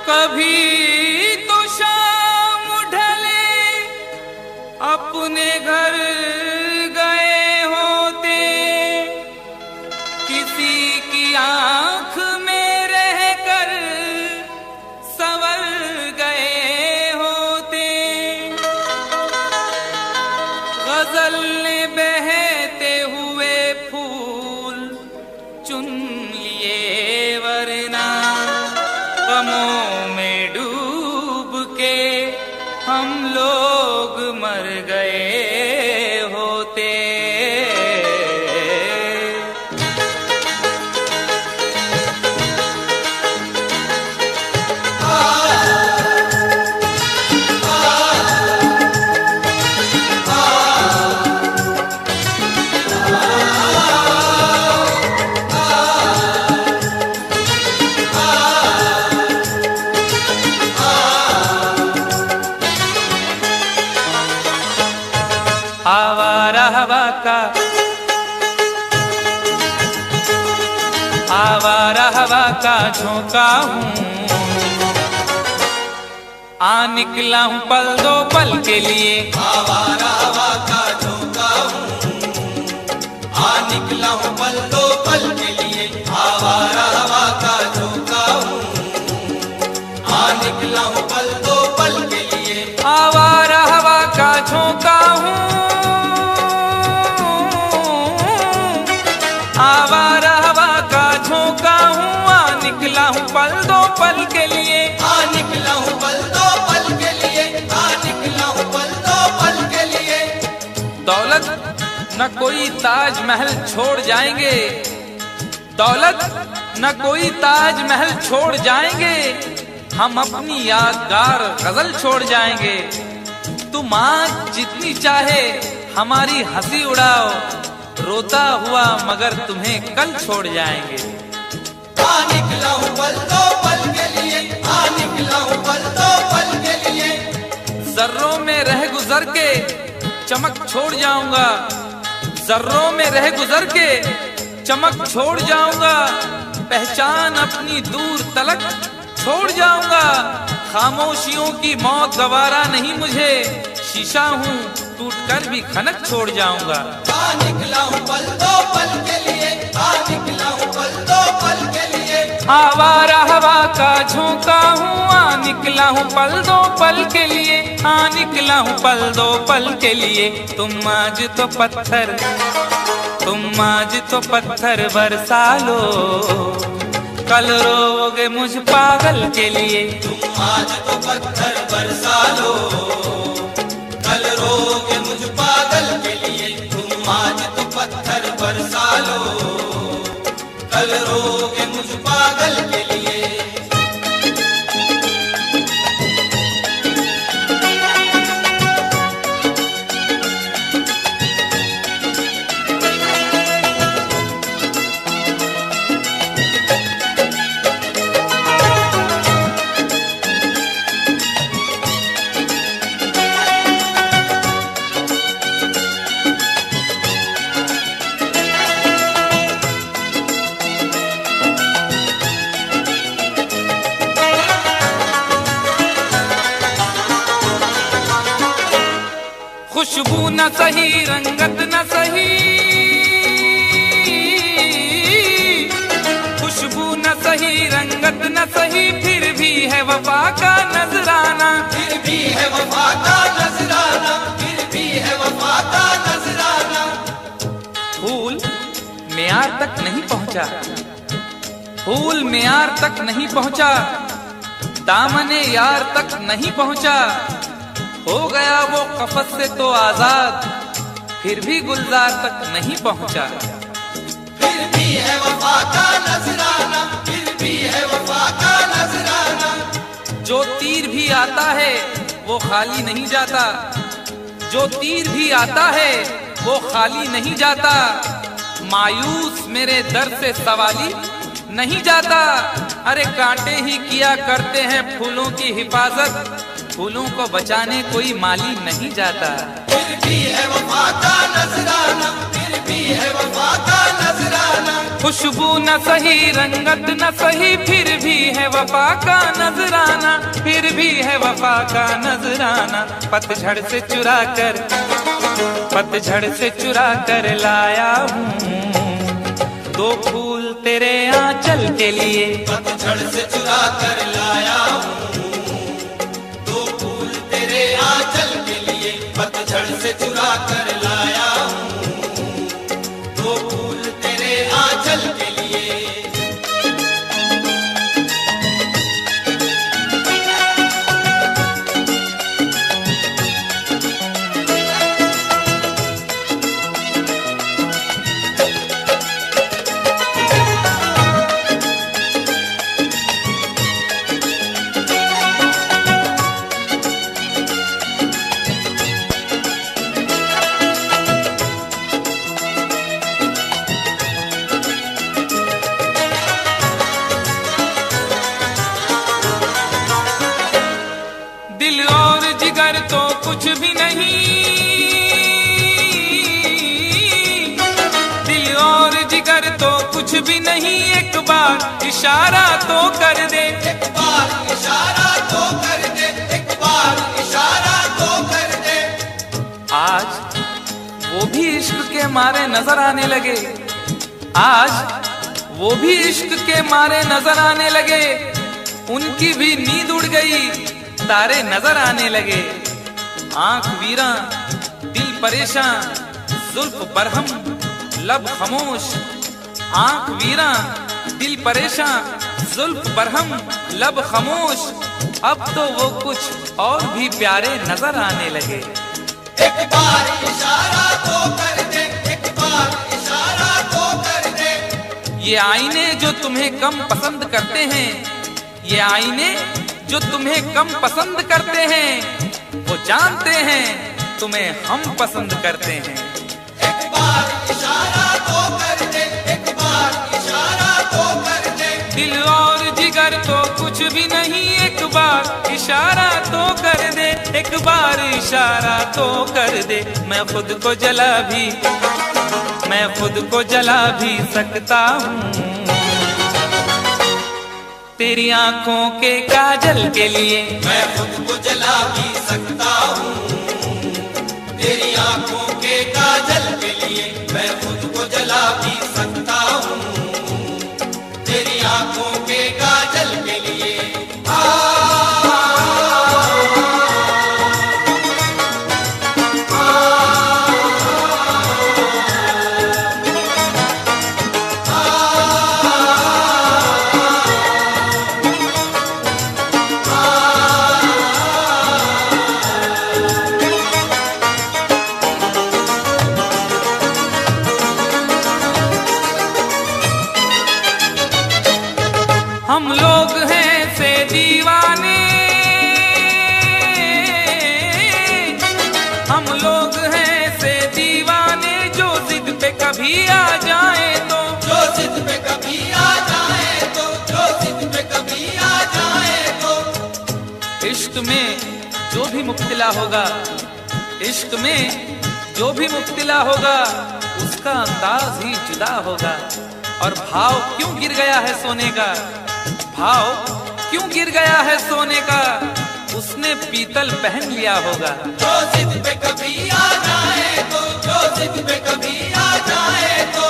कभी तो शाम ढले अपने घर गए होते, किसी की आंख में रहकर संवर गए होते। गजल ने बहते हुए फूल चुन लिए, वरना गमों में डूब के हम लोग मर गए होते। आवारा हवा का झोंका हूँ, आ निकला हूँ पल दो पल के लिए। आवारा हवा का झोंका हूँ, आ निकला हूँ पल दो पल के लिए। आवारा हवा का झोंका हूँ, आ निकला हूँ पल दो पल के लिए। आवारा हवा का झोंका हूँ, आवारा हवा का झोंका हूँ, आ निकला हूँ पल दो पल के लिए। आ निकला हूँ पल दो पल के लिए, आ निकला हूँ पल दो पल के लिए। दौलत न कोई ताज महल छोड़ जाएंगे, दौलत न कोई ताज महल छोड़ जाएंगे, हम अपनी यादगार गजल छोड़ जाएंगे। तुम आज जितनी चाहे हमारी हंसी उड़ाओ, रोता हुआ मगर तुम्हें कल छोड़ जाएंगे। आ निकला हूँ पल दो पल के लिए, आ निकला हूँ पल दो पल के लिए। जर्रों में रह गुजर के चमक छोड़ जाऊंगा, जर्रों में रह गुजर के चमक छोड़ जाऊंगा, पहचान अपनी दूर तलक छोड़ जाऊंगा। खामोशियों की मौत गवारा नहीं मुझे, शीशा हूँ टूट कर भी खनक छोड़ जाऊंगा। आ निकला हूँ पल दो पल के लिए, आ निकला हूँ पल दो पल के लिए। आवारा हवा का झोंका हूँ, आ निकला हूँ पल दो पल के लिए, आ निकला हूँ पल दो पल के लिए। तुम आज तो पत्थर, तुम आज तो पत्थर बरसा लो, कल रोओगे मुझ पागल के लिए। तुम आज तो पत्थर बरसा लो, कल रोगे मुझ पागल के लिए। तुम आज तो पत्थर बरसा लो, कल रोगे मुझ पागल के लिए। खुशबू न सही, रंगत न सही, खुशबू न सही, रंगत न सही, फिर भी है वफा का नजराना। फिर भी है वफा का नजराना, फिर भी है वफा का नजराना। फूल मेयार तक नहीं पहुंचा, फूल मेयार तक नहीं पहुंचा, दामने यार तक नहीं पहुंचा, हो गया वो कफस से तो आजाद, फिर भी गुलजार तक नहीं पहुंचा। फिर भी है वफा का नजराना, फिर भी है वफा का नजराना। जो तीर भी आता है वो खाली नहीं जाता, जो तीर भी आता है वो खाली नहीं जाता, मायूस मेरे दर से सवाली नहीं जाता। अरे कांटे ही किया करते हैं फूलों की हिफाजत, फूलों को बचाने कोई माली नहीं जाता। फिर भी है वफा का नजराना, फिर भी है वफा का नजराना। खुशबू न सही रंगत न सही, फिर भी है वफा का नजराना, फिर भी है वफा का नजराना। पतझड़ से चुरा कर लाया हूँ दो फूल तेरे आंचल के लिए। पतझड़ से चुरा कर लाया हूँ दो फूल तेरे आंचल के लिए। पतझड़ से चुरा कर लाया हूँ दो फूल तेरे आंचल के लिए। दिल और जिगर तो कुछ भी नहीं, दिल और जिगर तो कुछ भी नहीं, एक बार इशारा तो कर दे। एक बार इशारा तो कर दे, एक बार इशारा तो कर दे। आज वो भी इश्क के मारे नजर आने लगे, आज वो भी इश्क के मारे नजर आने लगे। उनकी भी नींद उड़ गई, तारे नजर आने लगे। आंख वीरा दिल परेशान, जुल्फ बरहम लब खामोश। आंख वीरा दिल परेशान, जुल्फ बरहम लब खामोश। अब तो वो कुछ और भी प्यारे नजर आने लगे। एक बार इशारा तो कर दे, एक बार इशारा तो कर दे। ये आईने जो तुम्हें कम पसंद करते हैं, ये आईने जो तुम्हें कम पसंद करते हैं, वो जानते हैं तुम्हें हम पसंद करते हैं। एक बार इशारा तो कर दे, एक बार इशारा तो कर दे। दिल और जिगर तो कुछ भी नहीं, एक बार इशारा तो कर दे, एक बार इशारा तो कर दे। मैं खुद को जला भी सकता हूँ तेरी आंखों के काजल के लिए। मैं खुद को जला भी सकता हूँ तेरी आंखों के काजल के लिए। मैं खुद को जला भी सकता हूँ तेरी आंखों के काजल के लिए। हम लोग हैं से दीवाने, हम लोग हैं से दीवाने, जो जिद पे कभी आ जाए तो, जो जिद पे कभी आ जाए तो, जो जिद पे कभी आ जाए तो। इश्क में जो भी मुब्तला होगा, इश्क में जो भी मुब्तला होगा, उसका अंदाज ही जुदा होगा। और भाव क्यों गिर गया है सोने का, भाव क्यों गिर गया है सोने का, उसने पीतल पहन लिया होगा। जो जिद पे कभी आ जाए तो, जो जिद पे कभी आ जाए तो।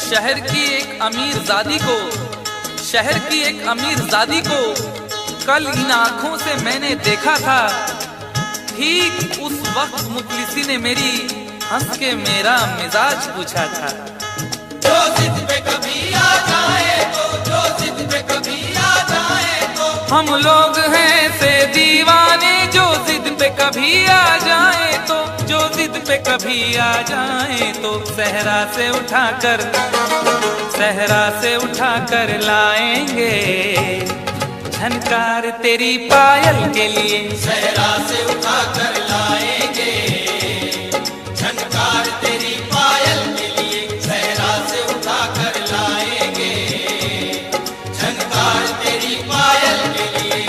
शहर की एक अमीर जादी को, शहर की एक अमीर जादी को कल इन आंखों से मैंने देखा था। ठीक उस वक्त मुखलिसी ने मेरी हंस के मेरा मिजाज पूछा था। जो जिद पे कभी आ जाए तो, जो जिद पे कभी आ जाए तो। हम लोग हैं से दीवाने, जो जिद पे कभी आ जाए तो, जो जिद पे कभी आ जाए तो। सहरा से उठाकर लाएंगे झनकार तेरी पायल के लिए। सहरा से उठाकर लाएंगे झनकार तेरी पायल के लिए। सहरा से उठाकर लाएंगे झनकार तेरी पायल के लिए।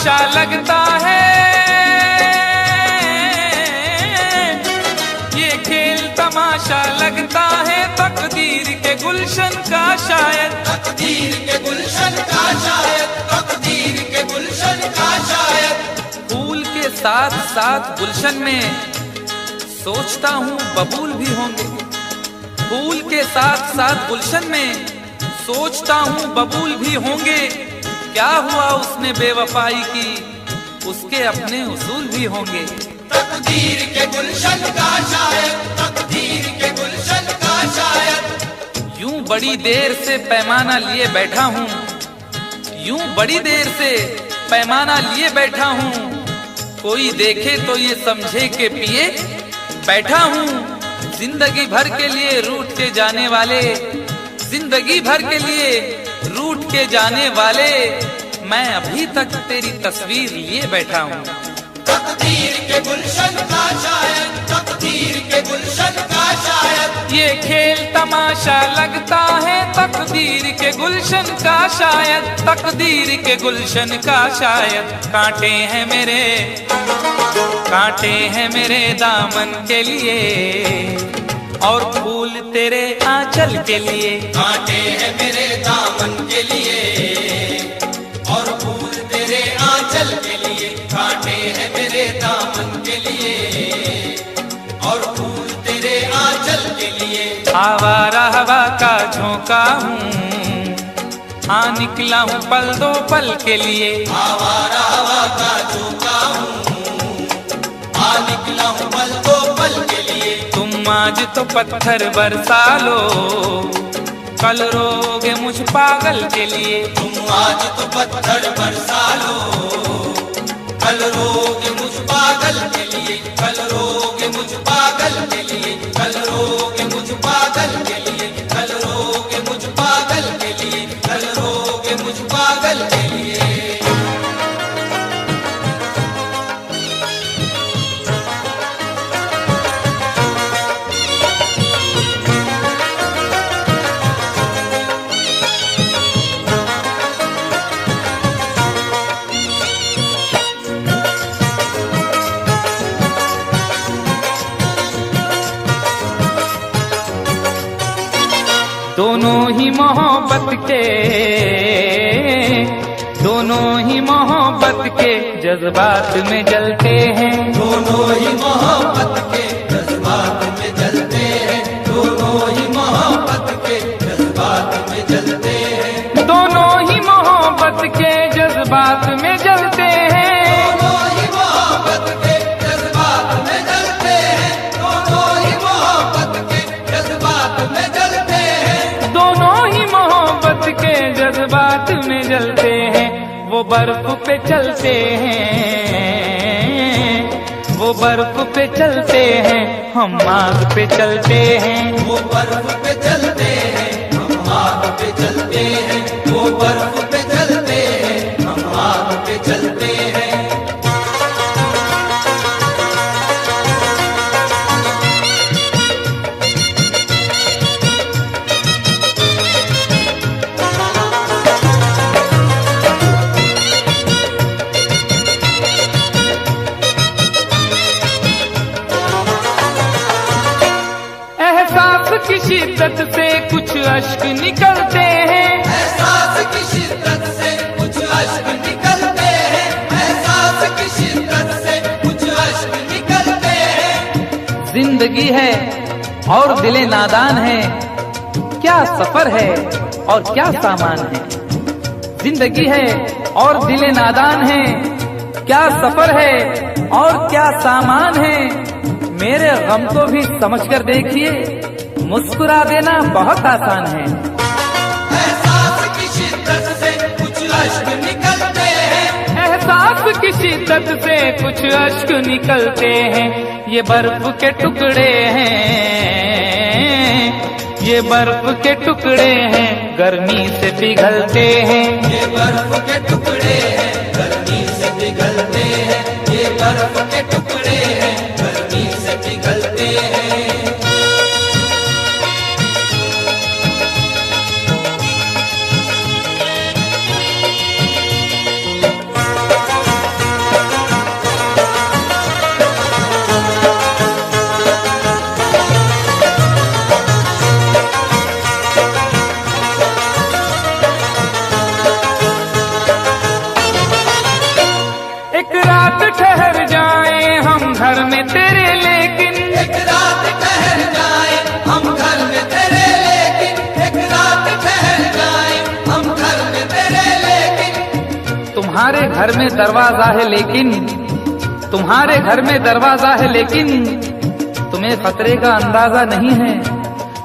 तमाशा लगता है, ये खेल तमाशा लगता है, तकदीर के गुलशन का शायद, तकदीर के गुलशन का शायद, तकदीर के गुलशन का शायद। फूल के साथ साथ गुलशन में सोचता हूँ बबूल भी होंगे। फूल के साथ साथ गुलशन में सोचता हूँ बबूल भी होंगे। क्या हुआ उसने बेवफाई की, उसके अपने उसूल भी होंगे। तकदीर के गुलशन का शायद, तकदीर के गुलशन का शायद। यूं बड़ी देर से पैमाना लिए बैठा हूँ, यूं बड़ी देर से पैमाना लिए बैठा हूँ, कोई देखे तो ये समझे के पिए बैठा हूँ। जिंदगी भर के लिए रूठ के जाने वाले, जिंदगी भर के लिए रूठ के जाने वाले, मैं अभी तक तेरी तस्वीर लिए बैठा हूँ। तकदीर के गुलशन का शायद, तकदीर के गुलशन का शायद। ये खेल तमाशा लगता है, तकदीर के गुलशन का शायद, तकदीर के गुलशन का शायद। कांटे हैं मेरे, कांटे हैं मेरे दामन के लिए, और फूल तेरे आंचल के लिए। कांटे हैं मेरे दामन के लिए, और फूल तेरे आंचल के लिए। कांटे हैं मेरे दामन के लिए, और फूल तेरे आंचल के लिए। आवारा हवा का झोंका हूँ, हाँ निकला हूँ पल दो पल के लिए। आवारा हवा का झोंका हूँ, हाँ निकला हूँ पल दो पल के लिए। तुम आज तो पत्थर बरसा लो, कल रोगे मुझ पागल के लिए। तुम आज तो पत्थर बरसा लो, कल रोगे मुझ पागल के लिए। कल रोगे मुझ पागल के लिए, कल रोगे मुझ पागल के लिए, कल रोगे मुझ पागल के लिए, कल रोगे मुझ पागल के लिए। दोनों ही मोहब्बत के, दोनों ही मोहब्बत के जज्बात में जलते हैं। दोनों ही मोहब्बत के जज्बात में जलते हैं, दोनों ही मोहब्बत के जज्बात में जलते हैं। दोनों ही मोहब्बत के जज्बात में जलते हैं। दोनों ही मोहब्बत के जज्बात में जलते हैं, दोनों ही मोहब्बत के जज्बात में जलते हैं। दोनों ही मोहब्बत के जज्बात में जलते हैं। वो बर्फ पे चलते हैं, वो बर्फ पे चलते हैं, हम आग पे चलते हैं। वो बर्फ पे चलते हैं, हम आग पे चलते हैं। वो बर्फ पे चलते हैं, हम आग पे चलते हैं। की शिद्दत से कुछ अश्क निकलते हैं, एहसास की शिद्दत से कुछ अश्क निकलते हैं, एहसास की शिद्दत से कुछ अश्क निकलते हैं। जिंदगी है और दिले नादान है, क्या सफर है और क्या सामान है। जिंदगी है और दिले नादान है, क्या सफर है और क्या सामान है। मेरे गम को भी समझकर देखिए, मुस्कुरा देना बहुत आसान है। एहसास की शिद्दत से कुछ अश्क निकलते हैं, एहसास की शिद्दत से कुछ अश्क निकलते हैं। ये बर्फ के टुकड़े हैं, ये बर्फ के टुकड़े हैं, गर्मी से पिघलते हैं। ये बर्फ के टुकड़े हैं, गर्मी से पिघलते हैं। ये बर्फ के टुकड़े हैं, गर्मी से पिघलते हैं। रात ठहर जाए हम घर में तेरे, लेकिन एक रात ठहर जाए हम घर में तेरे, लेकिन एक रात ठहर जाए हम घर में तेरे, लेकिन तुम्हारे घर में दरवाजा है लेकिन, तुम्हारे घर में दरवाजा है लेकिन तुम्हें खतरे का अंदाजा नहीं है।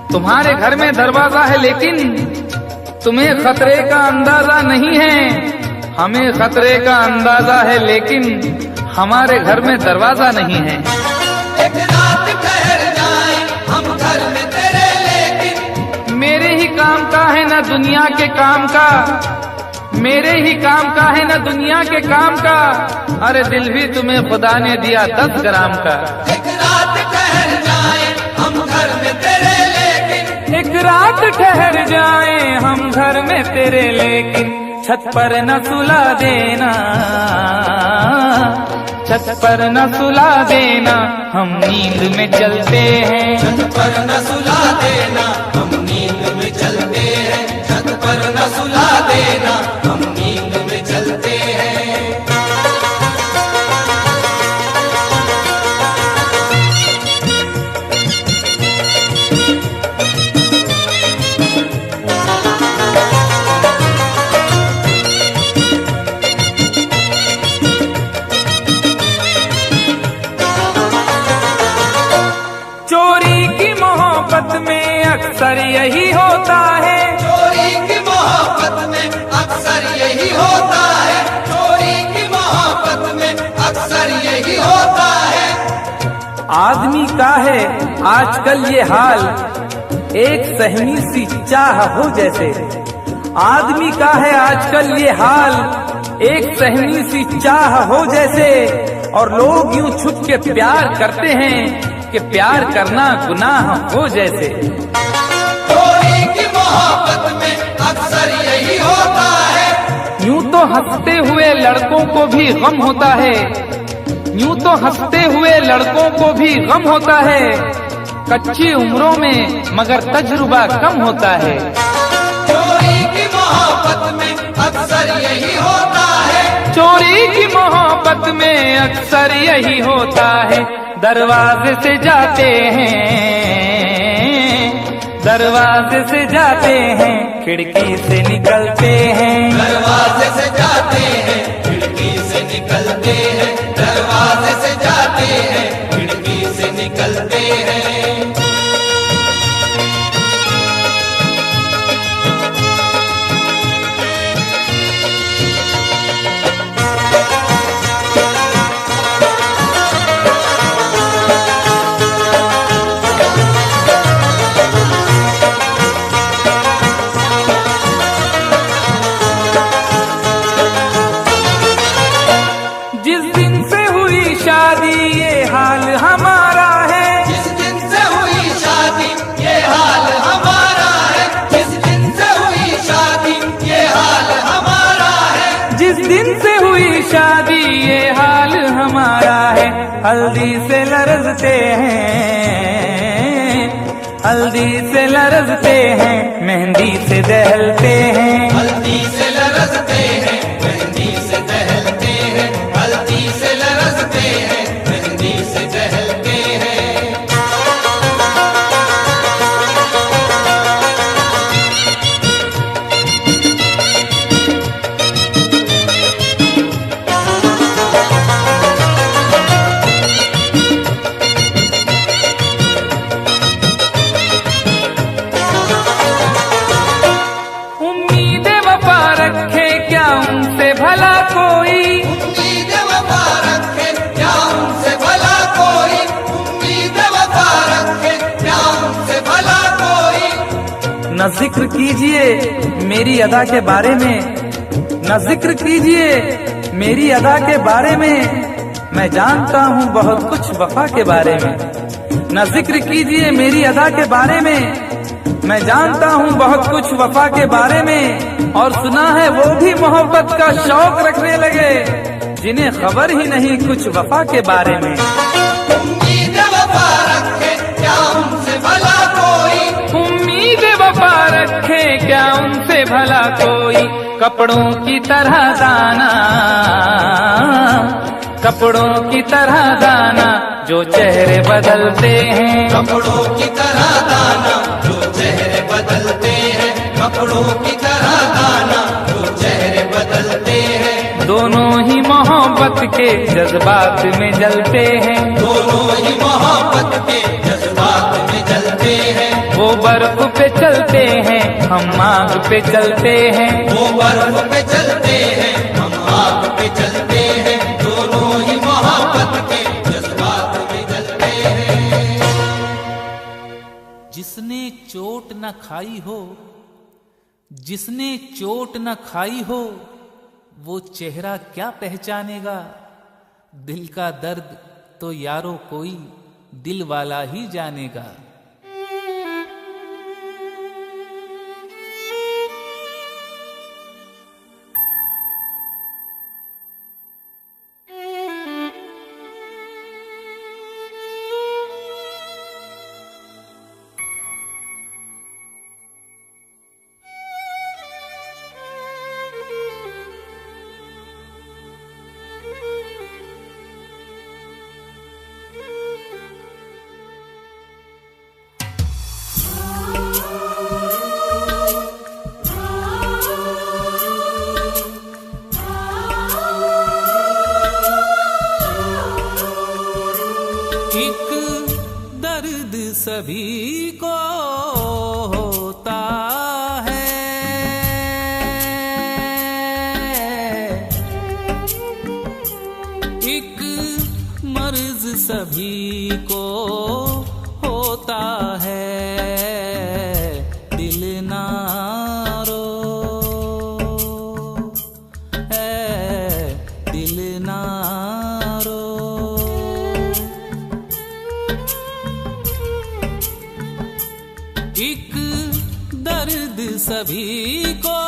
तुम्हारे घर में दरवाजा है लेकिन तुम्हें खतरे का अंदाजा नहीं है। हमें खतरे का अंदाजा है लेकिन हमारे घर में दरवाजा नहीं है। एक रात ठहर जाए हम घर में तेरे, लेकिन मेरे ही काम का है ना दुनिया के काम का, मेरे ही काम का है ना दुनिया के काम का। अरे दिल भी तुम्हें खुदा ने दिया 10 ग्राम का। एक रात ठहर जाए हम घर में तेरे, लेकिन एक रात ठहर जाए हम घर में तेरे, लेकिन छत पर न सुला देना, छत पर न सुला देना, हम नींद में चलते हैं। छत पर न सुला देना हम नींद में चलते हैं, छत पर न सुला देना हम नींद में चलते हैं। चोरी की मोहब्बत में अक्सर यही होता है, चोरी की मोहब्बत में अक्सर यही होता है, चोरी की मोहब्बत में अक्सर यही होता है। आदमी का है आजकल ये हाल, एक सहमी सी चाह हो जैसे। आदमी का है आजकल ये हाल, एक सहमी सी चाह हो जैसे। और लोग यूं छुप के प्यार करते हैं कि प्यार करना गुनाह हो जैसे। चोरी की मोहब्बत में अक्सर यही होता है। यूं तो हंसते हुए लड़कों को भी गम होता है, यूं तो हंसते हुए लड़कों को भी गम होता है। कच्ची उम्रों में मगर तजुर्बा कम होता है। चोरी की मोहब्बत में अक्सर यही होता है, चोरी की मोहब्बत में अक्सर यही होता है। दरवाजे से जाते हैं, दरवाजे से जाते हैं, खिड़की से निकलते हैं। दरवाजे से जाते हैं खिड़की से निकलते हैं, दरवाजे से जाते हैं खिड़की से निकलते हैं। जिस दिन से हुई शादी ये हाल हमारा है, जिस दिन से हुई शादी ये हाल हमारा है, जिस दिन से हुई शादी ये हाल हमारा है, जिस दिन से हुई शादी ये हाल हमारा है। हल्दी से लरजते हैं, हल्दी से लरजते हैं, मेहंदी से दहलते हैं। हल्दी से लरजते हैं मेहंदी से दहलते हैं, हल्दी से लरजते हैं मेहंदी से दहलते हैं। उम्मीद वफा रखे क्या उनसे भला कोई, उम्मीद वफा रखे क्या उनसे भला कोई, उम्मीद वफा रखे क्या उनसे भला कोई। न जिक्र कीजिए मेरी अदा के बारे में, न जिक्र कीजिए मेरी अदा के बारे में। मैं जानता हूँ बहुत कुछ वफा के बारे में। न जिक्र कीजिए मेरी अदा के बारे में, मैं जानता हूँ बहुत कुछ वफा के बारे में। और सुना है वो भी मोहब्बत का शौक रखने लगे जिन्हें खबर ही नहीं कुछ वफा के बारे में। उम्मीद वफा रखे क्या उनसे भला कोई, उम्मीद वफा रखे क्या उनसे भला कोई। कपड़ों की तरह दाना, कपड़ों की तरह दाना जो चेहरे बदलते हैं, कपड़ों की तरह दाना जो चेहरे बदलते हैं, कपड़ों की तरह दाना जो चेहरे बदलते हैं। दोनों ही मोहब्बत के जज्बात में जलते हैं, दोनों ही मोहब्बत के जज्बात में जलते हैं। वो बर्फ पे चलते हैं, हम आग पे चलते हैं। वो बर्फ पे चलते हैं, हम आग पे चलते हैं। दोनों ही मोहब्बत के जज्बात में जलते हैं। जिसने चोट न खाई हो, जिसने चोट न खाई हो, वो चेहरा क्या पहचानेगा। दिल का दर्द तो यारो कोई दिल वाला ही जानेगा। एक दर्द सभी को होता है, एक मर्ज सभी को होता है। दिल ना रो है, दिल ना रो। एक दर्द सभी को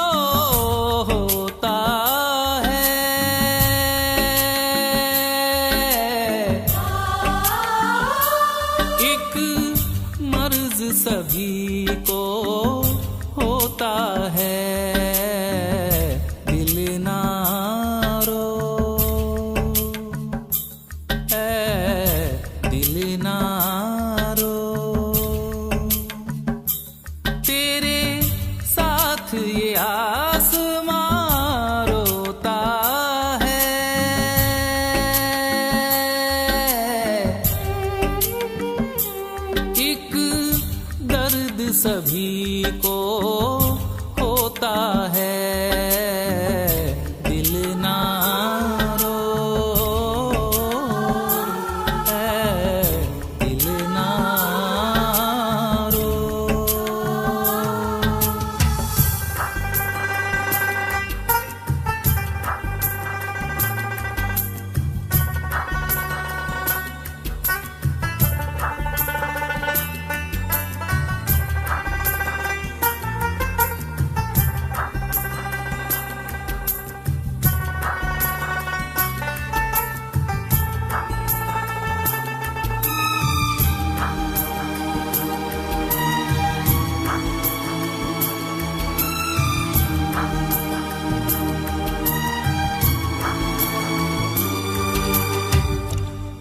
होता है, एक मर्ज सभी को होता है। दिल ना रो है, दिल ना रो। तेरे साथ ये आसमां रोता है, एक दर्द सभी को होता है। दिल ना रो है, दिल ना रो।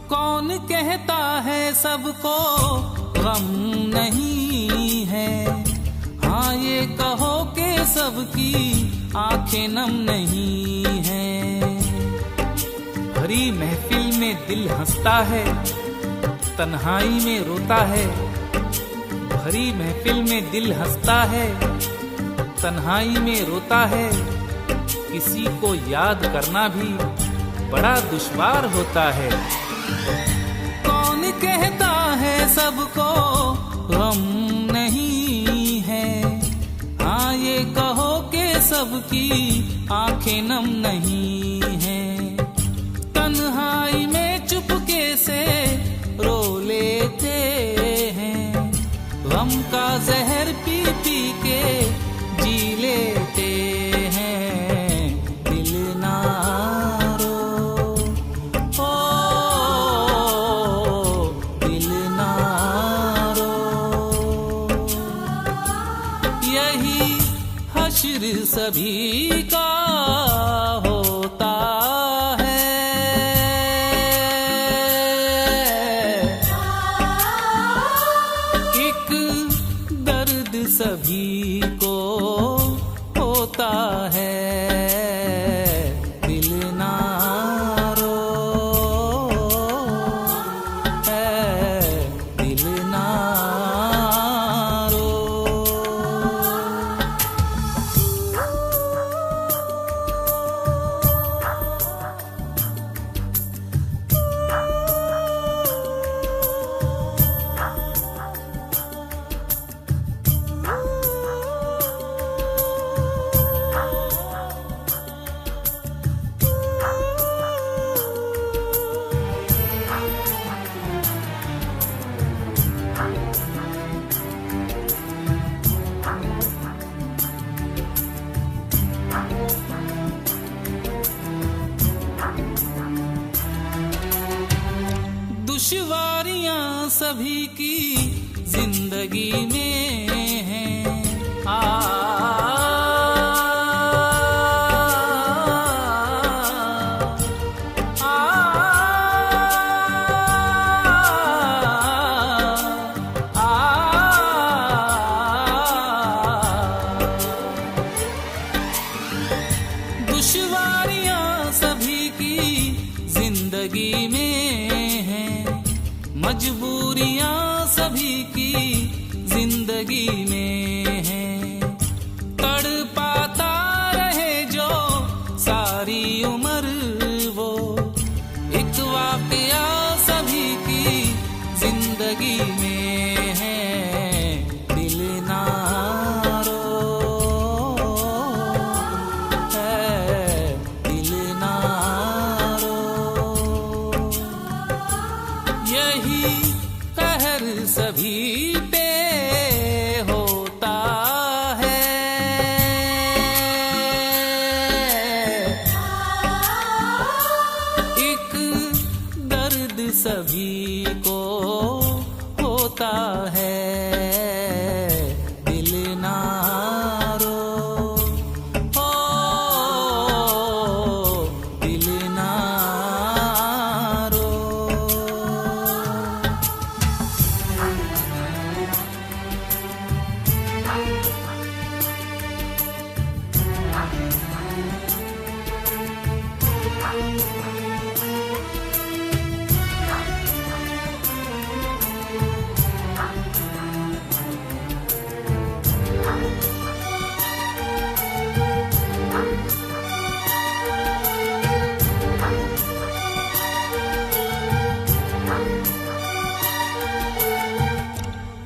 कौन कहता है सबको गम नहीं है। हाँ ये कहो कि सबकी आंखें नम नहीं है। भरी महफिल में दिल हंसता है, तन्हाई में रोता है। भरी महफिल में दिल हंसता है, तन्हाई में रोता है। किसी को याद करना भी बड़ा दुश्वार होता है। कौन कहता है सबको गम नहीं है। हाँ ये कहो कि सबकी आंखें नम नहीं है। तन्हाई में चुपके से रो लेते हैं, गम का जहर पी पी के जी लेते हैं। दिल ना रो ओ दिल ना रो। यही हश्र सभी का होता है। सभी को होता है, दिल ना रो, है दिल ना रो। दुश्वारियां सभी की जिंदगी में हैं, दुश्वारियां सभी की जिंदगी में हैं, मजबूरियां सभी की जिंदगी में हैं। तड़पाता रहे जो सारी उम्र वो एक वाकया सभी की जिंदगी में है, दिल ना रो, है दिल ना रो। यही कहर सभी पे होता है, एक दर्द सभी को होता है, दिल ना रो, ओ दिल ना रो।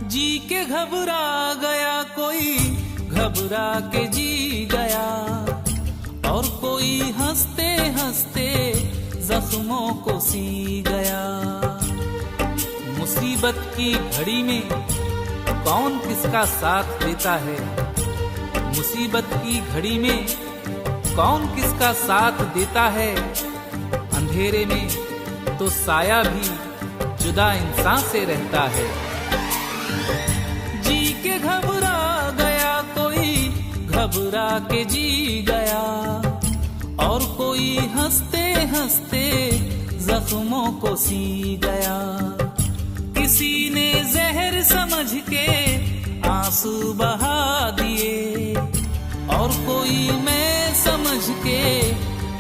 जी के घबरा गया कोई, घबरा के जी गया, और कोई हंसते हंसते जख्मों को सी गया। मुसीबत की घड़ी में कौन किसका साथ देता है, मुसीबत की घड़ी में कौन किसका साथ देता है। अंधेरे में तो साया भी जुदा इंसान से रहता है। जी के घबरा गया कोई, घबरा के जी गया, और कोई हंसते हंसते जख्मों को सी गया। किसी ने जहर समझ के आंसू बहा दिए, और कोई मैं समझ के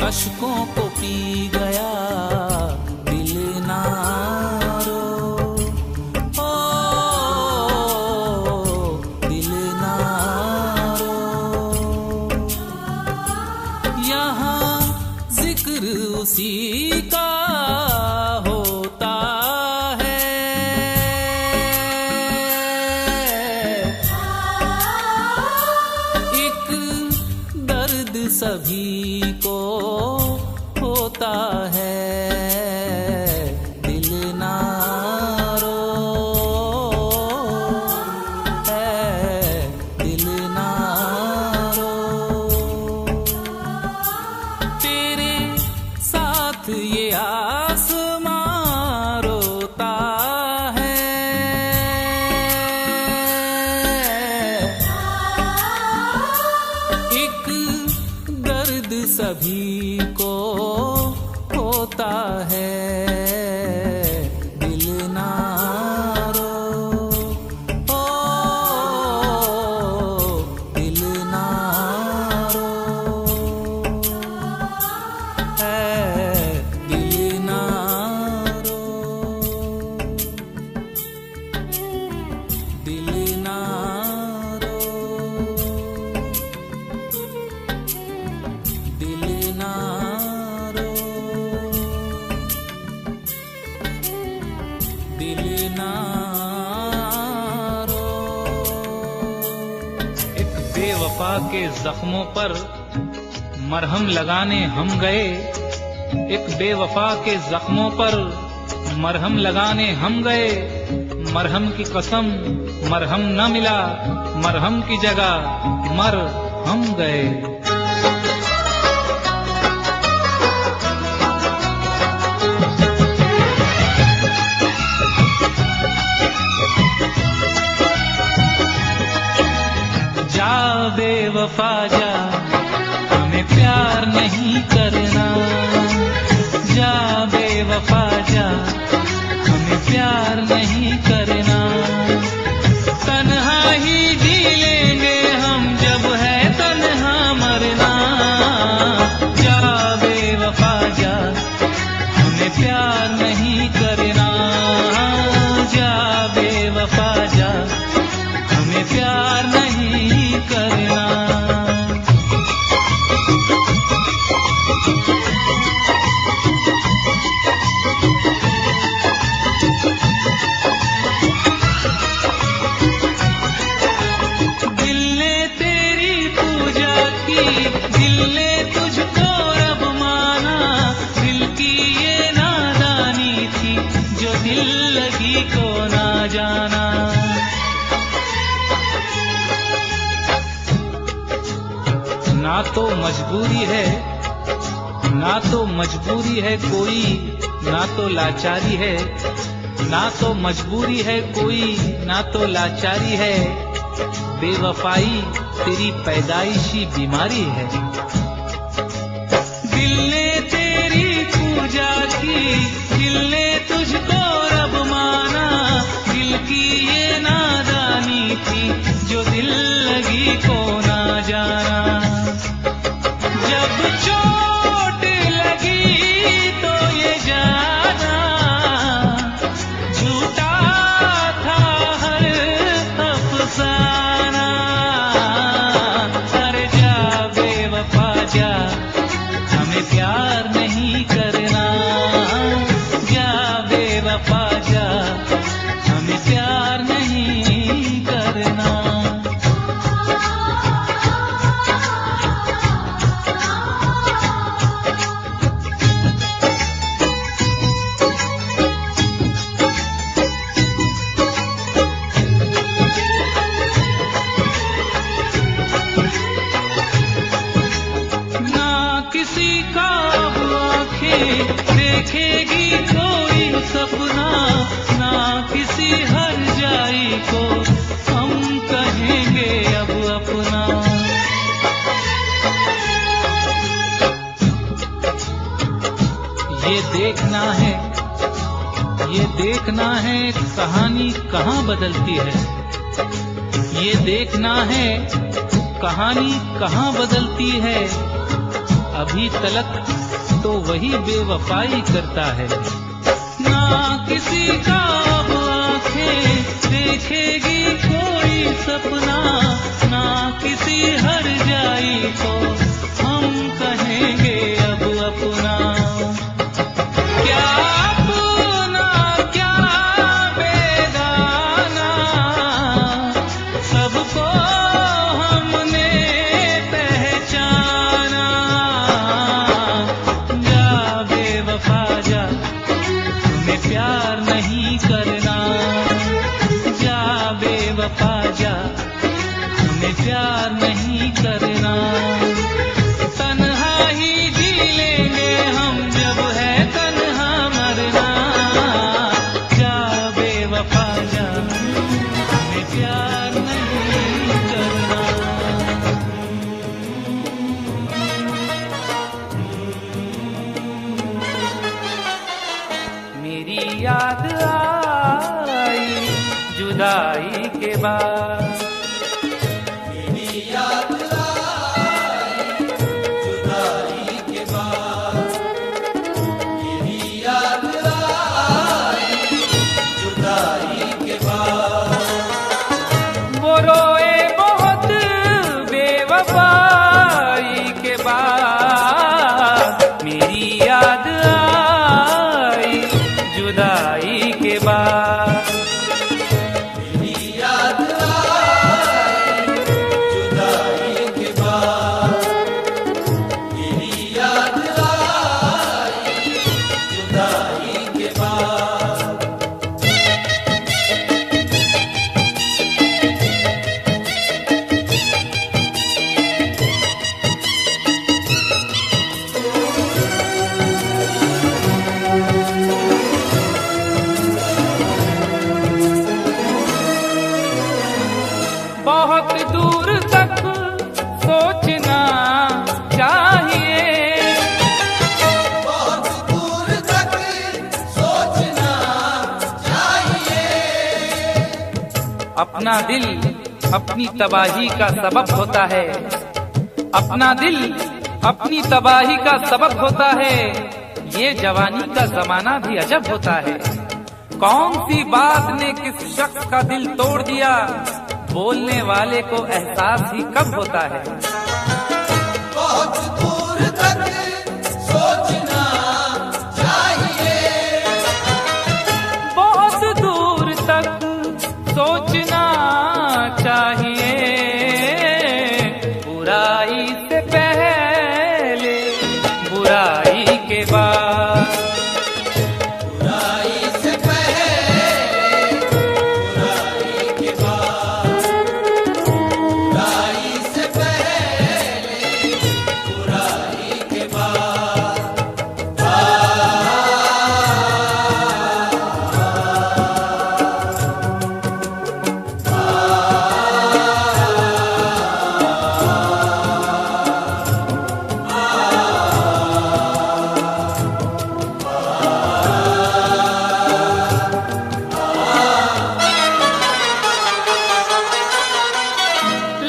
अश्कों को पी गया, दिल ना रो, ओ दिल ना रो। यहाँ जिक्र उसी का होता है, एक दर्द सभी को होता है, दिल ना रो, है दिल ना रो। तेरे साथ ये आसमां रोता है, एक दर्द ना रो। एक बेवफा के जख्मों पर मरहम लगाने हम गए, एक बेवफा के जख्मों पर मरहम लगाने हम गए। मरहम की कसम मरहम न मिला, मरहम की जगह मर हम गए। जा बेवफा जा, हमें प्यार नहीं करना। जा बेवफा जा, हमें प्यार नहीं करना। तन्हा ही जी लेंगे हम, जब है तन्हा मरना। जा बेवफा जा, हमें प्यार नहीं करना। जा बेवफा जा, हमें प्यार नहीं करना। को ना जाना। ना तो मजबूरी है, ना तो मजबूरी है कोई, ना तो लाचारी है। ना तो मजबूरी है कोई, ना तो लाचारी है। बेवफाई तेरी पैदाइशी बीमारी है। दिल ने तेरी पूजा की, दिल ने तुझको रब माना। दिल की ये नादानी थी, जो दिल लगी को ना जाना। जब चोट लगी तो ये जाना, झूठा था हर अफसाना। अरे जा बेवफा जा, हमें प्यार नहीं करना। जा बेवफा जा, हमें प्यार नहीं करना। ना किसी का अब आंखें देखेगी कोई सपना। ना किसी हर जाई को हम कहेंगे अब अपना। ये देखना है कहानी कहाँ बदलती है। ये देखना है कहानी कहाँ बदलती है। अभी तलक तो वही बेवफाई करता है। ना किसी का अब आंखें देखेगी कोई सपना। ना किसी हर जाई को हम कहेंगे अब अपना। क्या अपना क्या बेगाना, सबको हमने पहचाना। जा बेवफा जा, हमें प्यार नहीं करना। जा बेवफा जा, हमें प्यार नहीं करना। तन्हा ही जी लेंगे हम, जब है तन्हा मरना। जा बेवफा जा, हमें प्यार नहीं करना। मेरी याद आई जुदाई के बाद। मेरी याद आई जुदाई के बाद। मेरी याद आई जुदाई के बाद। वो रोए बहुत बेवफाई के बाद। मेरी याद आई जुदाई के बाद। अपना दिल अपनी तबाही का सबब होता है। अपना दिल अपनी तबाही का सबब होता है। ये जवानी का जमाना भी अजब होता है। कौन सी बात ने किस शख्स का दिल तोड़ दिया, बोलने वाले को एहसास ही कब होता है। बहुत दूर तक सोचना चाहिए, बहुत दूर तक सोचना चाहिए। बुराई से पहले बुराई के बाद, बुराई से पहले बुराई के बाद, बुराई से पहले बुराई के बाद।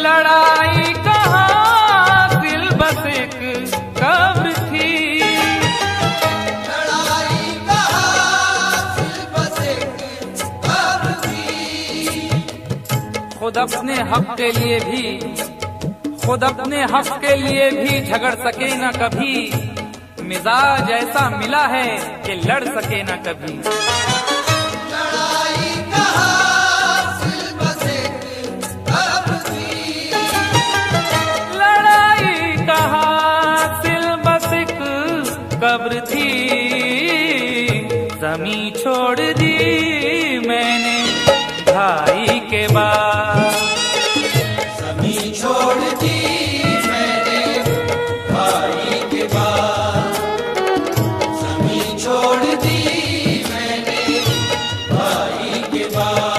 लड़ाई कहाँ दिल बस एक कब्र थी। लड़ाई कहाँ दिल बस एक कब्र थी। खुद अपने हक के लिए भी, खुद अपने हक के लिए भी झगड़ सके न कभी। मिजाज ऐसा मिला है कि लड़ सके न कभी। लड़ाई कहाँ दिल बस एक कब्र थी। लड़ाई कहाँ दिल बस एक कब्र थी। जमी छोड़ दी मैंने भाई के बाद। जमीन छोड़ दी मैंने भाई के बाद। जमीन छोड़ दी मैंने भाई के बाद।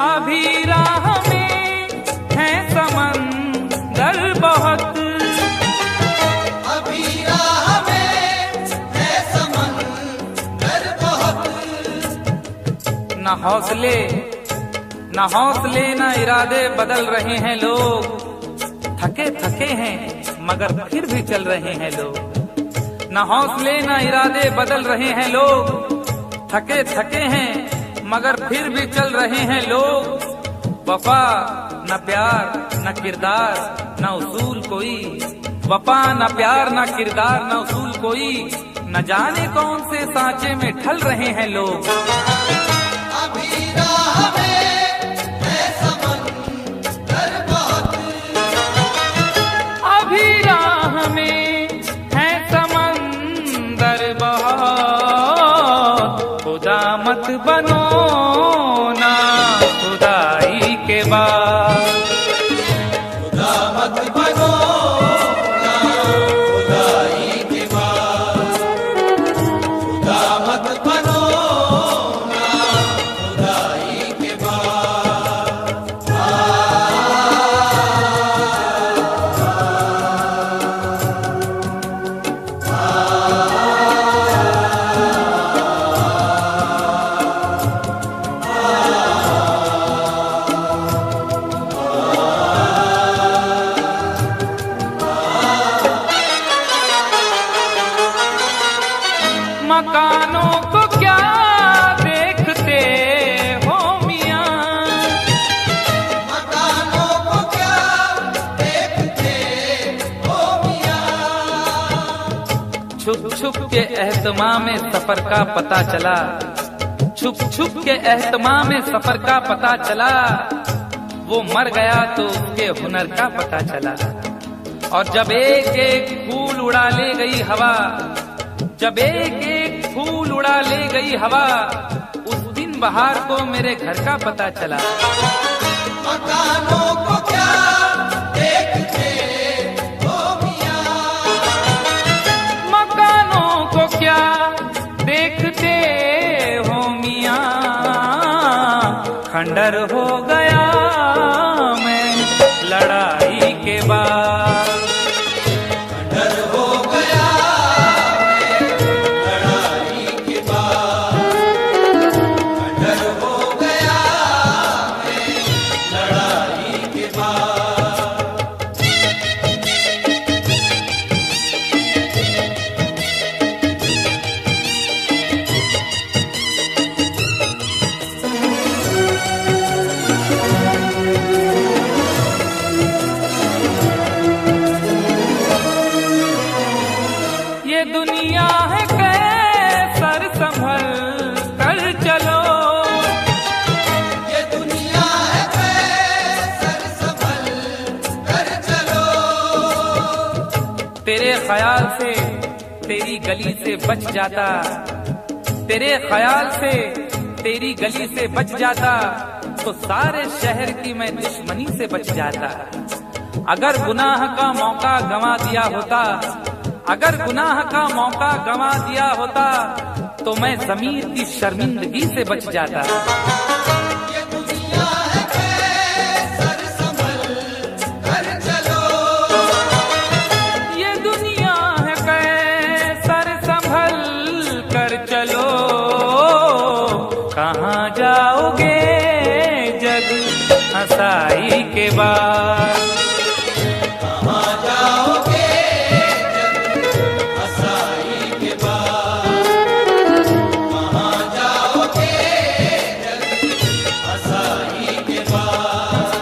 अभी राह में है समंदर बहुत, अभी राह में है समंदर बहुत। न हौसले न इरादे बदल रहे हैं लोग। थके थके हैं मगर फिर भी चल रहे हैं लोग। न हौसले न इरादे बदल रहे हैं लोग। थके थके हैं मगर फिर भी चल रहे हैं लोग। वफा न प्यार न किरदार न उसूल कोई। वफा न प्यार न किरदार न उसूल कोई। न जाने कौन से सांचे में ढल रहे हैं लोग। अभी राह में है समंदर बहुत। अभी राह में है समंदर बहुत। खुदा मत बनो ना खुदाई के बाद। खुदा मत बनो ना खुदाई के बाद। खुदा मत बनो ना खुदाई के बाद। मकानों को क्या देखते हो मियां। मकानों को क्या देखते हो मियां। छुप छुप के एहतमाम में सफर का पता चला। छुप छुप के एहतमाम में सफर का पता चला। वो मर गया तो उसके हुनर का पता चला। और जब एक एक फूल उड़ा ले गई हवा, जब एक एक फूल उड़ा ले गई हवा, उस दिन बहार को मेरे घर का पता चला। मकानों को क्या देखते हो मियां। मकानों को क्या देखते खंडर हो गया मैं लड़ाई के बाद। खंडर हो गया मैं लड़ाई के बाद, खंडर हो गया मैं लड़ाई के बाद। ये दुनिया है कैसर संभल कर चलो, ये दुनिया है कैसर संभल कर चलो। तेरे ख्याल से तेरी गली से बच जाता, तेरे ख्याल से तेरी गली से बच जाता तो सारे शहर की मैं दुश्मनी से बच जाता। अगर गुनाह का मौका गंवा दिया होता, अगर गुनाह का मौका गंवा दिया होता तो मैं ज़मीर की शर्मिंदगी से बच जाता। ये दुनिया है कैसर संभल कर चलो, ये दुनिया है कैसर संभल कर चलो। कहाँ जाओगे जग हंसाई के बाद, कहाँ जाओगे हंसाई के बाद, कहाँ जाओगे हंसाई के बाद।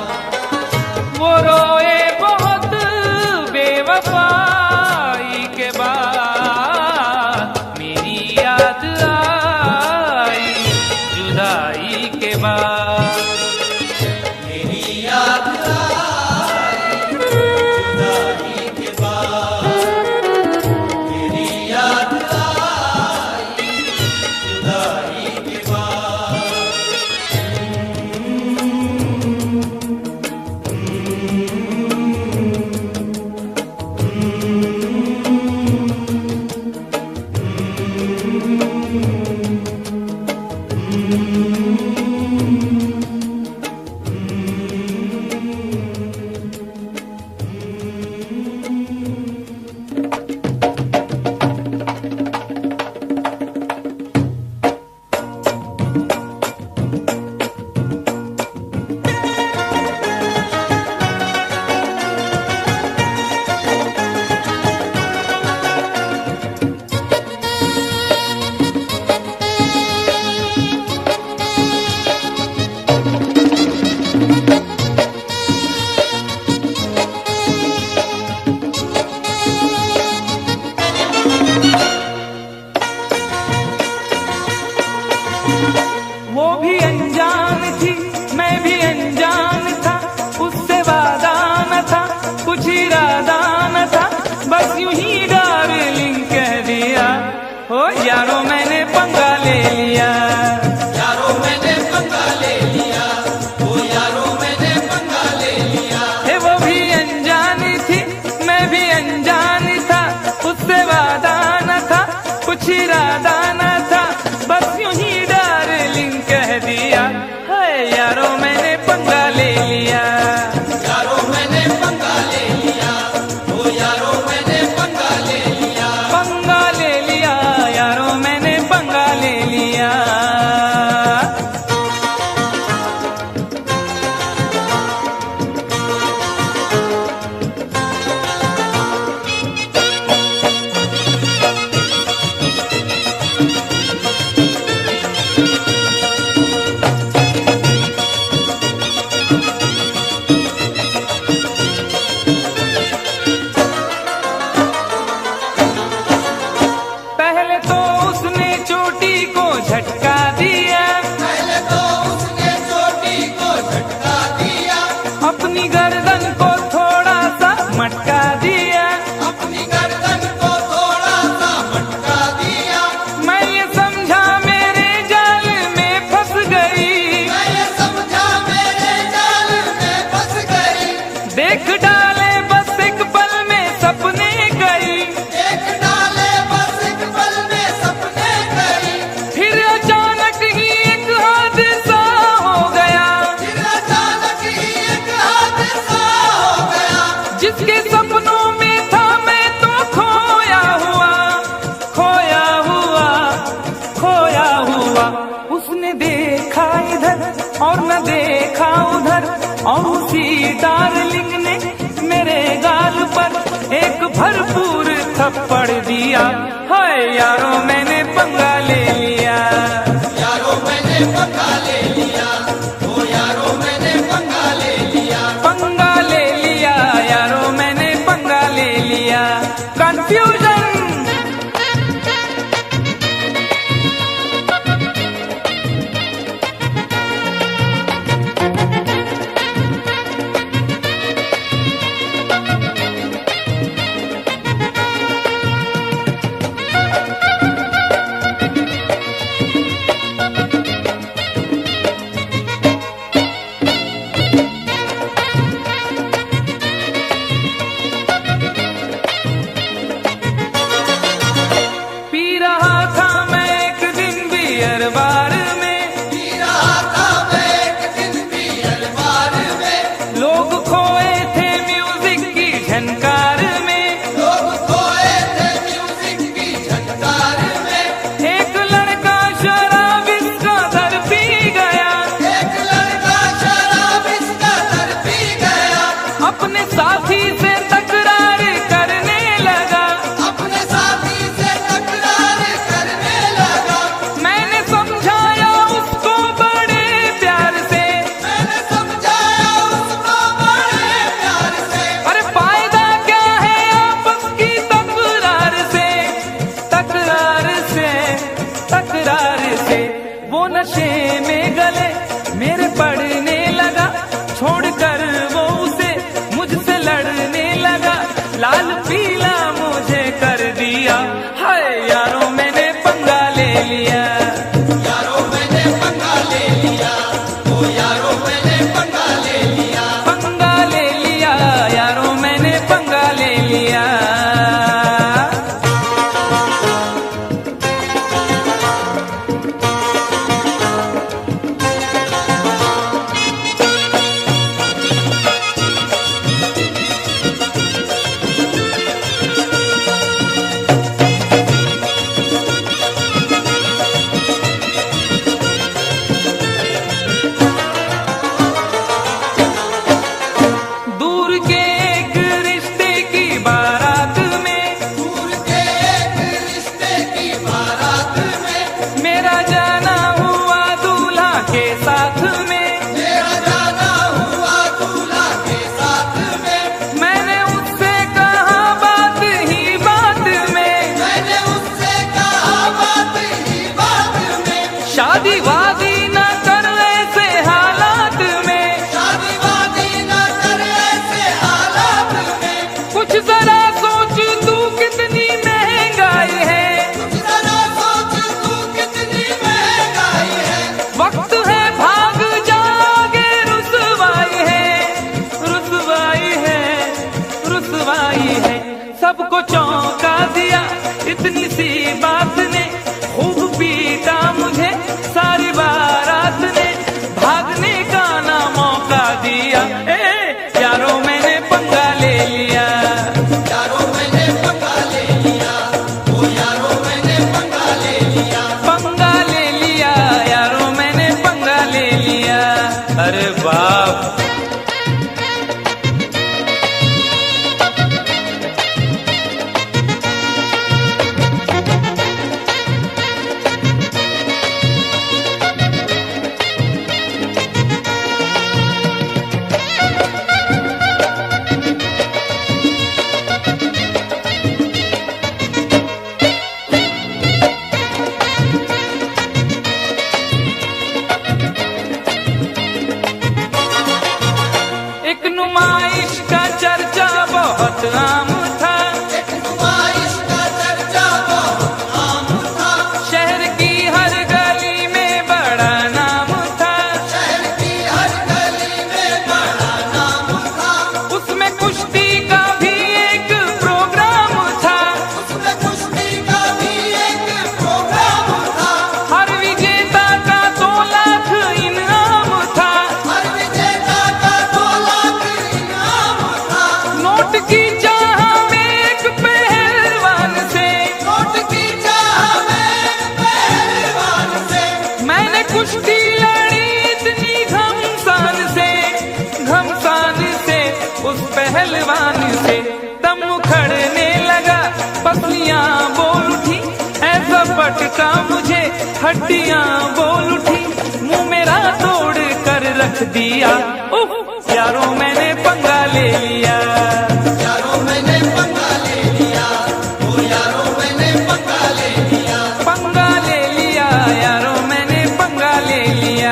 वो रोए बहुत बेवफाई के बाद, मेरी याद आई जुदाई के बाद। मेरी याद आई जुदाई के बाद, मेरी याद आई जुदाई के बाद। वो भी अनजान थी मैं भी अनजान था, उससे वादा न था कुछ इरादा न था, बस यूं ही डार्लिंग कह दिया। हो यारो मैंने पंगा ले लिया, यारो मैंने पंगा ले लिया, ओ यारो मैंने पंगा ले लिया। हे वो भी अनजान थी मैं भी अनजान था, उससे वादा न था कुछ इरादा न था, बस यूं ही डार्लिंग कह दिया। है यारो मैंने पंगा ले लिया, यारो मैंने पंगा ले लिया, ओ यारो मैंने पंगा ले लिया। पंगा ले लिया यारो मैंने पंगा ले लिया। और उसी डार्लिंग ने मेरे गाल पर एक भरपूर थप्पड़ दिया। हाय यारो मैंने पंगा ले लिया, यारो मैंने पंगा ले लिया, ओ यारो मैंने पंगा ले लिया, पंगा ले लिया यारो मैंने पंगा ले लिया। कंफ्यूजन हड्डियां बोल उठी, ऐसा पटका मुझे हड्डियां बोल उठी, मुंह मेरा तोड़ कर रख दिया। उफ, यारों मैंने पंगा ले लिया, यारों मैंने पंगा ले लिया, ओ यारों मैंने पंगा ले लिया, पंगा ले लिया, यारों मैंने पंगा ले लिया।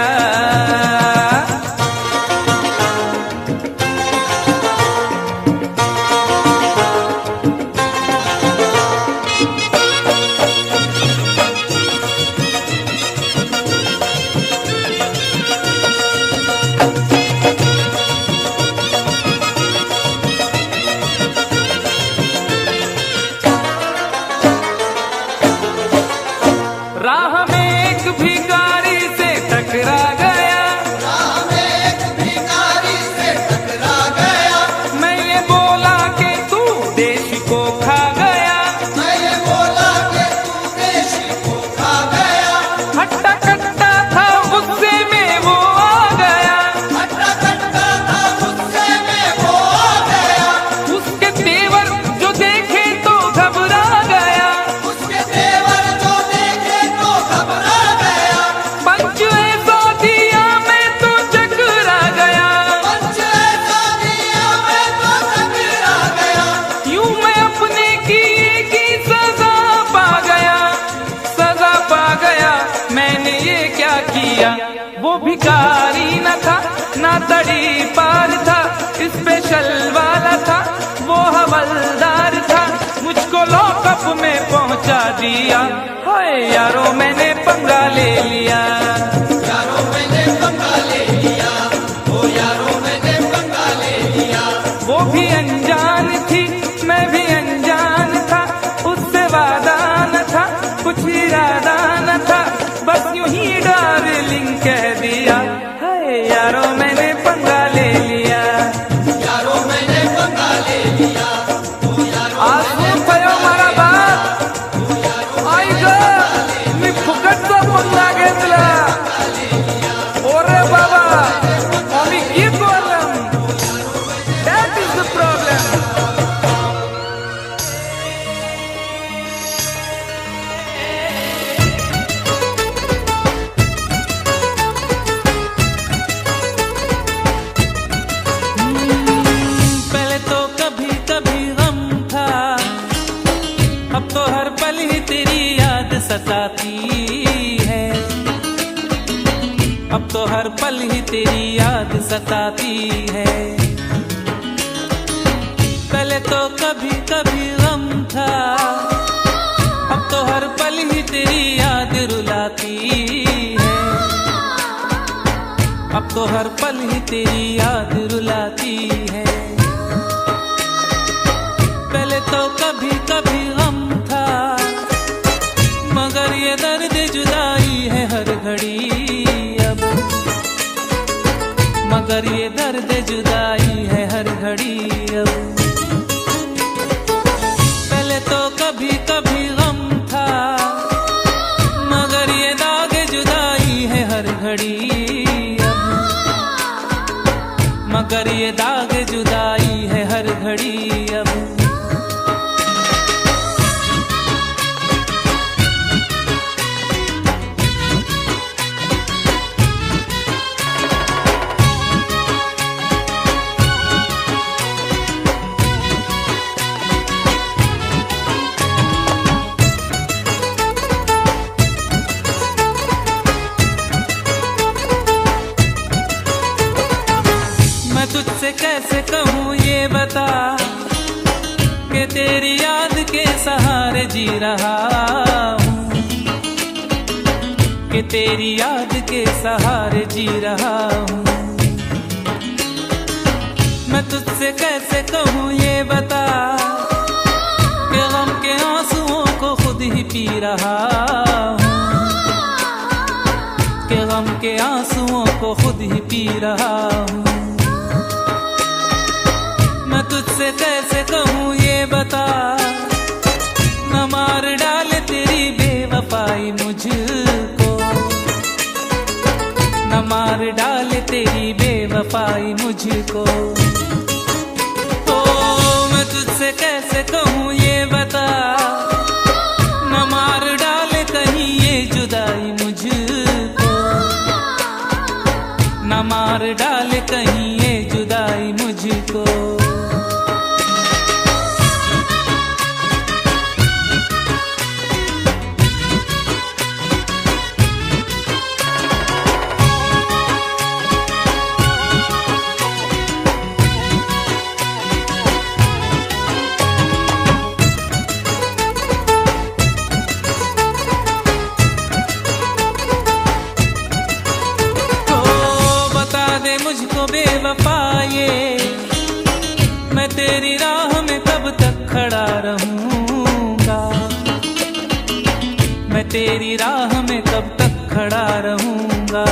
राह में एक भिखारी से टकरा गया, राह में एक भिखारी से टकरा गया, मैं ये बोला कि तू देश को खा गया, मैं ये बोला कि तू देश को खा गया, हट्टा कट्टा था गुस्से में वो आ गया, हट्टा कट्टा था गुस्से में वो आ गया, उसके तेवर जो देखे तो घबरा गया, उसके तेवर जो देखे तो घबरा गया, पंच ऐसा दिया मैं तो चकरा गया, पंच ऐसा दिया मैं तो टकरा गया, यूं मैं अपने किए की सजा पा गया, सजा पा गया। मैंने ये क्या किया? वो भिखारी न था, ना तड़ी पार था, स्पेशल वाला था, वो हवलदार था, मुझको लॉकअप में पहुंचा दिया। हाय यारों मैंने पंगा ले लिया, यारों मैंने पंगा ले लिया, ओ यारों मैंने पंगा ले लिया, वो भी अनजान थी मैं भी अनजान था, उससे वादा न था कुछ इरादा न था, बस यूं ही डार्लिंग कह दिया। हाय यारों मैंने पंगा ले लिया, यारों मैंने पंगा ले लिया, ओ यारों आसू पयो मारा बाप आई ग मी फुकटचा पंगा घेतला, ओरे बाबा आम्ही की problem, that is the problem. पहले तो कभी कभी गम था, अब तो हर पल ही तेरी याद सताती है, अब तो हर पल ही तेरी याद सताती है। पहले तो कभी कभी गम था, अब तो हर पल ही तेरी याद रुलाती है, अब तो हर पल ही तेरी याद रुलाती है। पहले तो कभी कभी गम था, मगर ये दर्द जुदाई है हर घड़ी अब, मगर ये दर्द जुदाई है हर घड़ी अब। पहले तो कभी कभी गम था, मगर ये दाग जुदाई है हर घड़ी अब, मगर ये दाग जुदाई है हर घड़ी अब। मैं तुझसे कैसे कहूँ ये बता, कि तेरी याद के सहारे जी रहा हूँ, कि तेरी याद के सहारे जी रहा हूँ। मैं तुझसे कैसे कहूँ ये बता, कि गम के आंसुओं को खुद ही पी रहा हूँ, कि गम के आंसुओं को खुद ही पी रहा हूँ। मैं तुझसे कैसे कहूँ ये बता, न मार डाले तेरी बेवफाई मुझको, न मार डाले तेरी बेवफाई मुझको। तो मैं तुझसे कैसे कहूँ ये बता, ये मैं तेरी राह में कब तक खड़ा रहूंगा, मैं तेरी राह में कब तक खड़ा रहूंगा।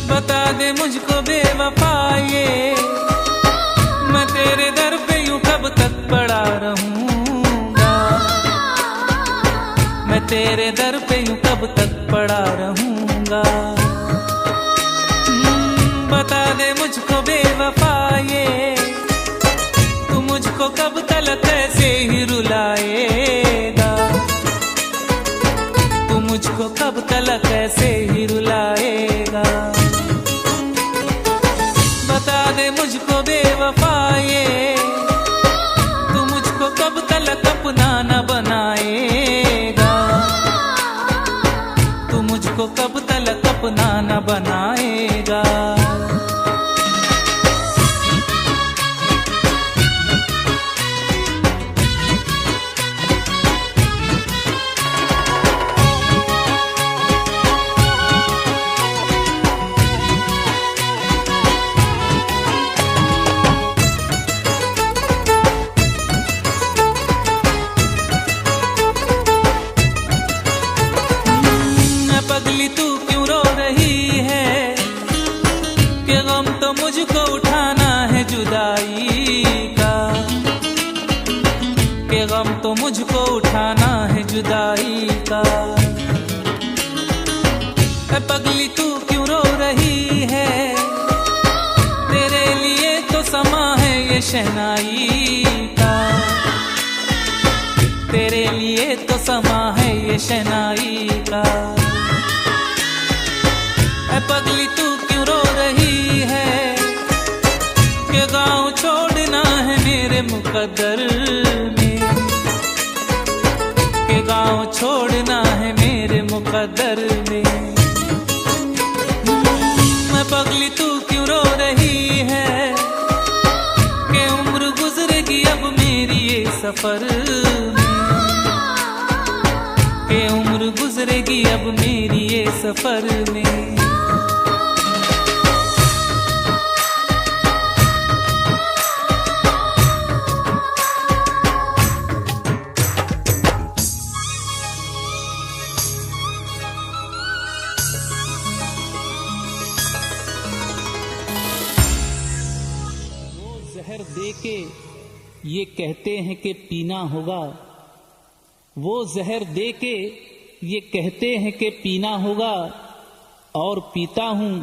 बता दे मुझको बेवफा ये मैं तेरे दर पे यूं कब तक पड़ा रहूंगा, मैं तेरे दर पे यूं कब तक पड़ा रहूंगा। बता दे मुझको बेवफा ये तू मुझको कब तलक ऐसे ही रुलाएगा, तू मुझको कब तलक ऐसे ही रुलाएगा। बता दे मुझको बेवफा ये तू मुझको कब तलक अपना न बनाएगा, तू मुझको कब तलक अपना न बनाएगा। पगली तू क्यों रो रही है कि गम तो मुझको उठाना है जुदाई का, कि गम तो मुझको उठाना है जुदाई का। पगली तू क्यों रो रही है तेरे लिए तो समा है ये शहनाई का, तेरे लिए तो समा है ये शहनाई का। पगली तू क्यों रो रही है कि गाँव छोड़ना है मेरे मुकद्दर में, कि गाँव छोड़ना है मेरे मुकद्दर में। पगली तू क्यों रो रही है कि उम्र गुजरेगी अब मेरी ये सफर में, कि उम्र गुजरेगी अब मेरी ये सफर में। जहर देके ये कहते हैं कि पीना होगा, वो जहर देके ये कहते हैं कि पीना होगा, और पीता हूं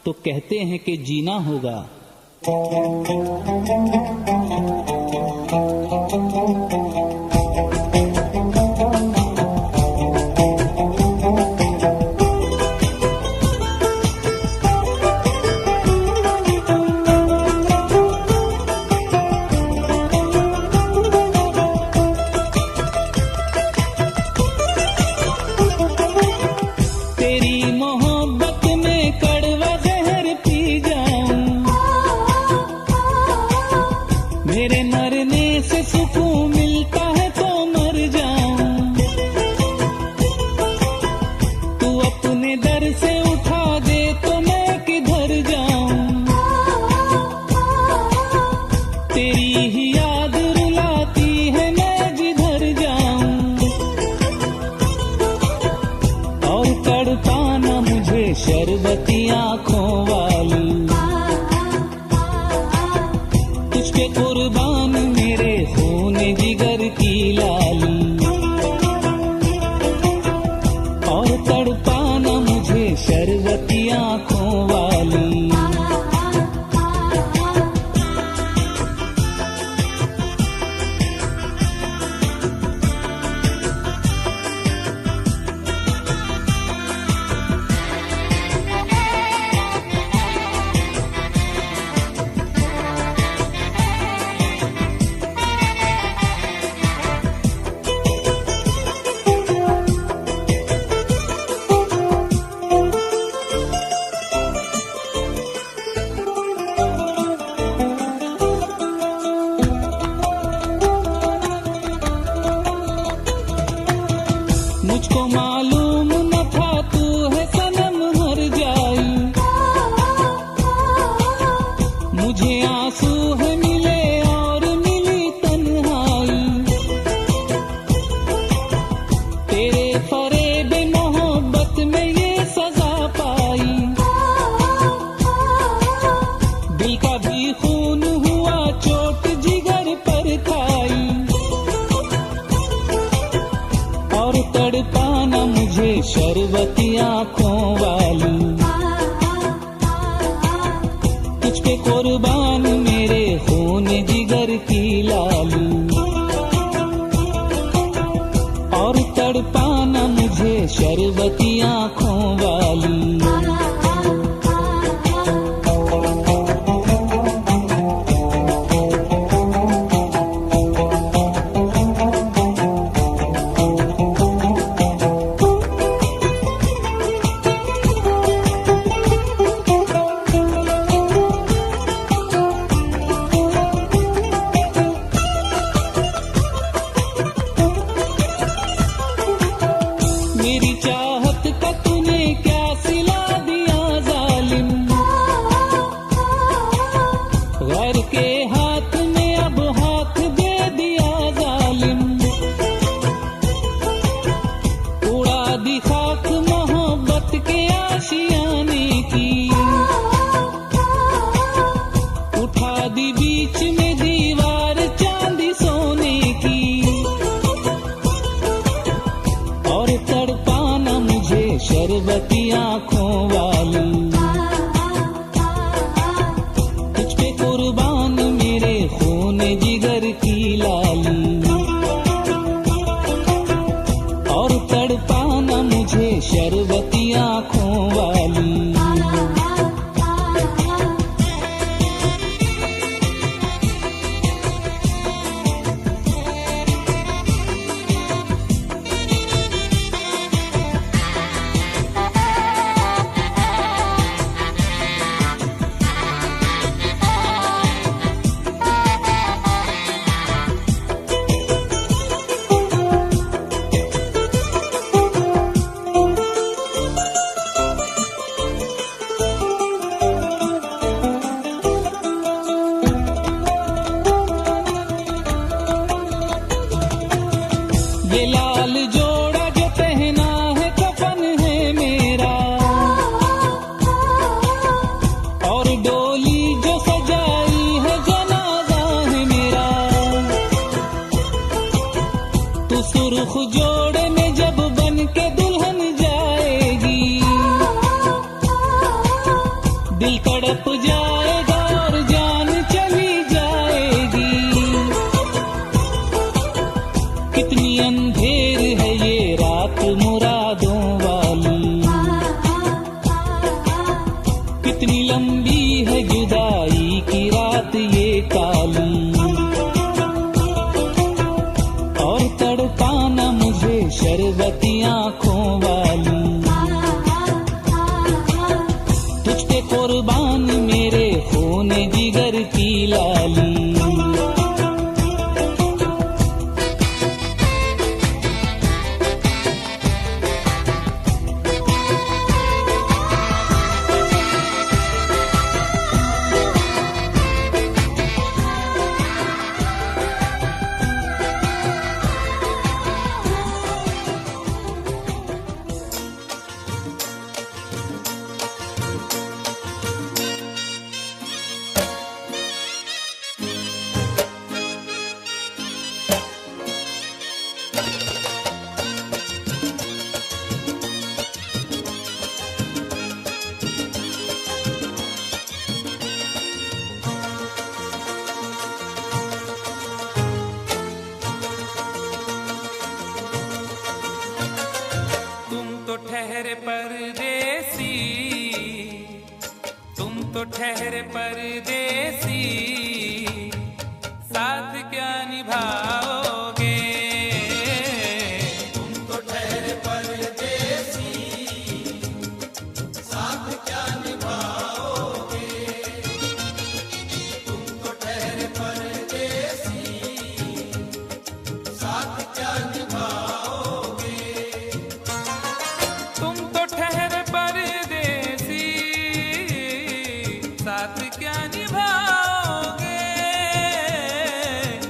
तो कहते हैं कि जीना होगा। मेरे मरने से सुकून मिलता है तो मर जाऊं, तू अपने दर से उठा दे तो मैं किधर जाऊं। तेरी ही याद रुलाती है मैं जिधर जाऊं, और तड़पाना मुझे शरबती आंखों वाली, तुझ पे कुर्बान मेरे खून जिगर की लाली, और तड़पाना मुझे शरबती आंखों वाली। मुझको मालूम न था तू है सनम मर जाई, और तड़पाना मुझे शरबती आंखों वाली, तुझ पे कुर्बान मेरे खून जिगर की लाली, और तड़पाना मुझे शरबती आंखों वाली। मेरी चाहत का तूने क्या सिला दिया जालिम, गैर के हाथ में अब हाथ दे दिया जालिम, उड़ा दी खाक मोहब्बत के आशियाने की, उठा दी बीच में दीवार चांदी सोने की, और तड़पाना मुझे शरबती आंखों वाली, तुझ पे कुर्बान मेरे खून जिगर की लाली, और तड़पाना मुझे शरबती आंखों वाली। ये लाल जोड़ा जो पहना है कफन है मेरा, और डोली जो सजाई है जनाजा है मेरा, तू सुर्ख जोड़े में जब बन के दुल्हन जाएगी, दिल तड़प जाएगा और जान चली जाएगी, कितनी अंधेर है ये रात मुरादों वाली, कितनी लंबी है जुदाई की रात ये काली, और तड़पाना मुझे शरबती आंखों वाली, तुझ पे कुर्बान मेरे खून जिगर की लाली। ठहरे परदेसी, तुम तो ठहरे परदेसी, साथ क्या निभाओगे, तुम तो ठहरे परदेसी, साथ क्या निभाओगे, तुम तो ठहरे परदेसी, साथ क्या निभाओगे, तुम तो ठहरे परदेसी, साथ क्या निभाओगे,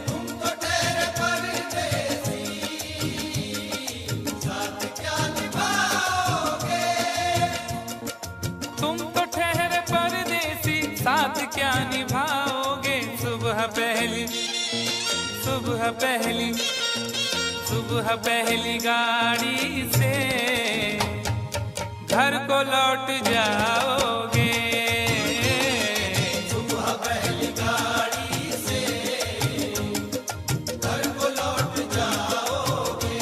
तुम तो ठहरे परदेसी, साथ क्या निभाओगे, तुम तो ठहरे परदेसी, साथ क्या निभाओगे। सुबह पहली सुबह पहली गाड़ी से घर को लौट जाओगे। सुबह पहली गाड़ी से घर को लौट जाओगे।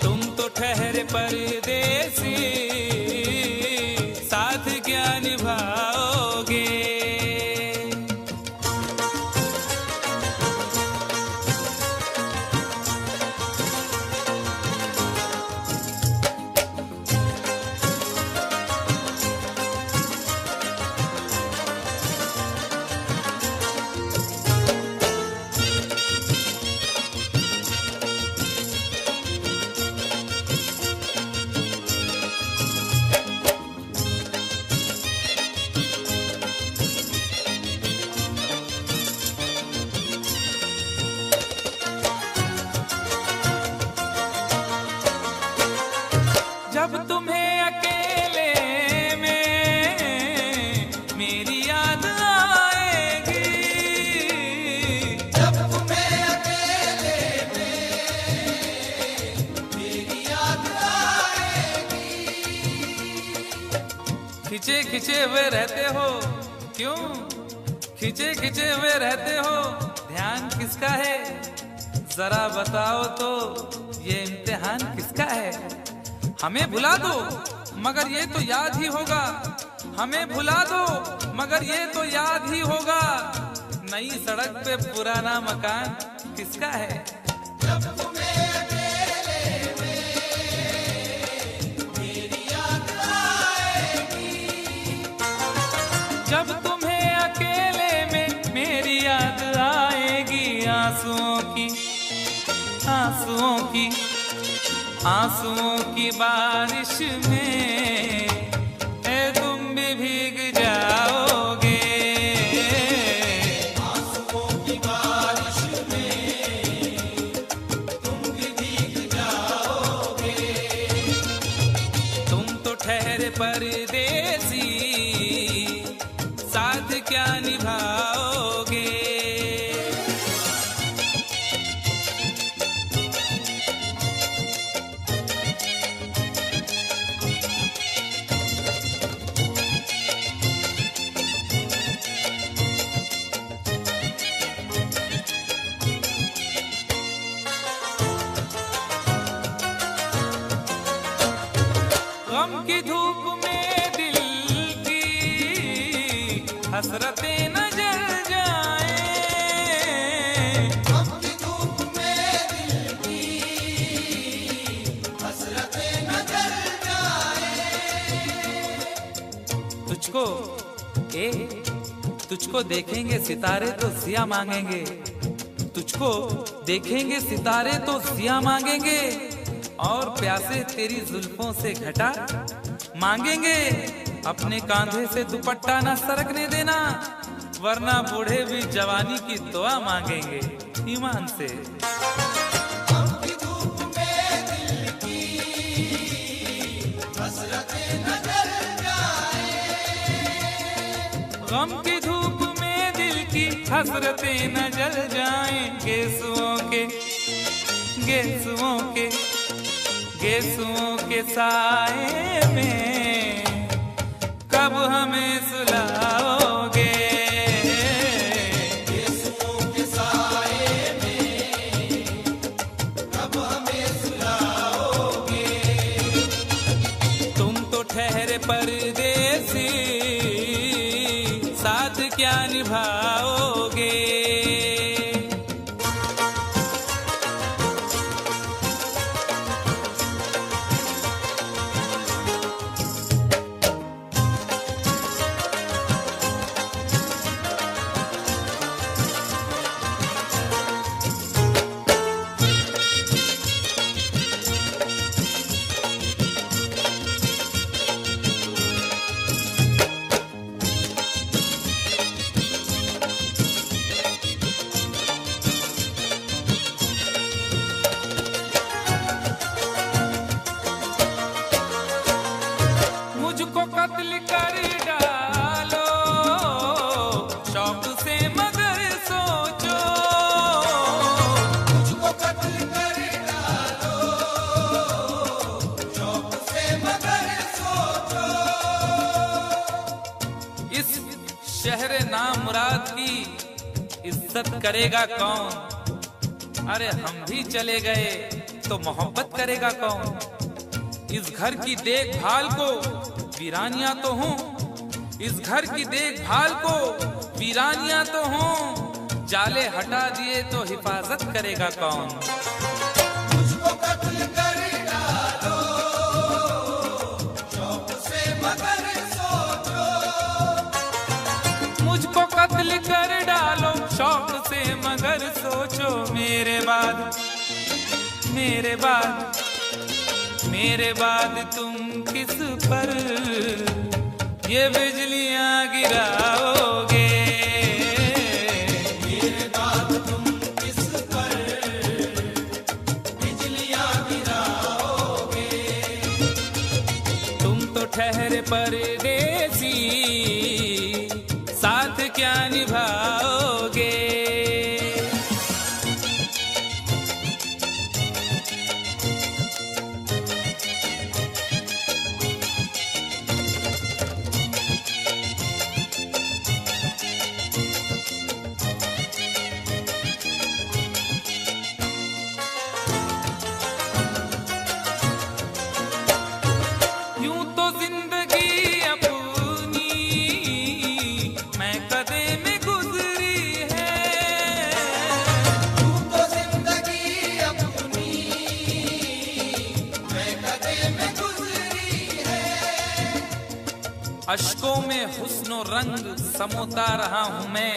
तुम तो ठहरे परदेसी, साथ क्या निभाओगे। जब तुम्हें अकेले में मेरी याद आएगी, जब तुम्हें अकेले में मेरी याद आएगी। खिंचे खिंचे हुए रहते हो क्यों, खिंचे खिंचे हुए रहते हो, ध्यान किसका है जरा बताओ तो, ये इम्तिहान किसका है। हमें भुला दो मगर ये तो याद ही होगा, हमें भुला दो मगर ये तो याद ही होगा। नई सड़क पे पुराना मकान किसका है। जब तुम्हें अकेले में मेरी याद आएगी। जब तुम्हें अकेले में मेरी याद आएगी, आंसुओं की आंसुओं की आंसुओं की बारिश में तुम भी भीग जाओगे। आंसुओं की बारिश में तुम भी भीग जाओगे। तुम तो ठहरे परदेसी, साथ क्या निभाओगे। गम की धूप में दिल की हसरतें न जल जाएं। गम की धूप में दिल की हसरतें न जल जाएं। तुझको तुझको देखेंगे सितारे तो जिया मांगेंगे, तुझको देखेंगे सितारे तो जिया मांगेंगे, और प्यासे तेरी जुल्फों से घटा मांगेंगे। अपने कांधे से दुपट्टा न सरकने देना, वरना बूढ़े भी जवानी की दुआ मांगेंगे ईमान से। गम की धूप में दिल की हसरतें न जल जाएं। गम की धूप में दिल की हसरतें न जल जाएं। गेसुओं के गेसुओं के गेसुओं के साए में कब हमें सुलाओगे। गेसुओं के साए में कब हमें सुलाओगे। तुम तो ठहरे परदेसी, साथ क्या निभाओगे। फुर्सत करेगा कौन? अरे हम भी चले गए तो मोहब्बत करेगा कौन? इस घर की देखभाल को वीरानियां तो हूँ, इस घर की देखभाल को वीरानियां तो हूँ, जाले हटा दिए तो हिफाजत करेगा कौन? मुझको कत्ल कर डालो शौक से मगर सोचो, मुझको कत्ल कर डालो शौक से मगर सोचो, मेरे बाद मेरे बाद मेरे बाद तुम किस पर ये बिजलियां गिराओगे? मेरे बाद तुम किस पर बिजलियां गिराओगे? तुम तो ठहरे परदेसी, साथ क्या निभाओगे? अश्कों में हुस्नो रंग समोता रहा हूँ मैं,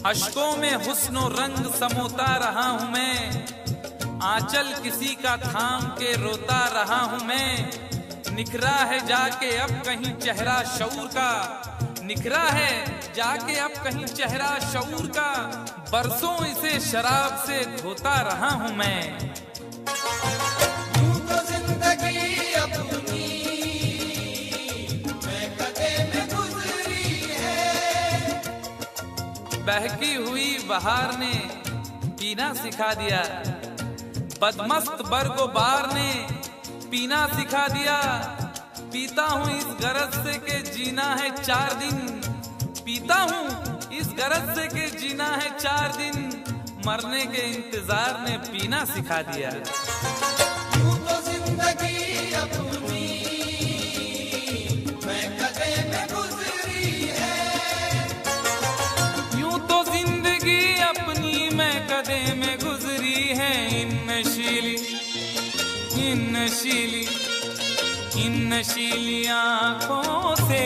अश्कों में हुस्नो रंग समोता रहा हूँ मैं, आंचल किसी का थाम के रोता रहा हूँ मैं। निखरा है जाके अब कहीं चेहरा शऊर का, निखरा है जाके अब कहीं चेहरा शऊर का, बरसों इसे शराब से धोता रहा हूँ मैं। यूं तो जिंदगी अपनी बहकी हुई बहार ने पीना सिखा दिया, बदमस्त बरगोबार ने पीना सिखा दिया। पीता हूँ इस गरज से के जीना है 4 दिन, पीता हूँ इस गरज से के जीना है 4 दिन, मरने के इंतजार ने पीना सिखा दिया। यूं तो जिंदगी अपनी मैं कदे में गुजरी है, यूं तो जिंदगी अपनी मैं कदे में गुजरी है। इन नशीली आँखों से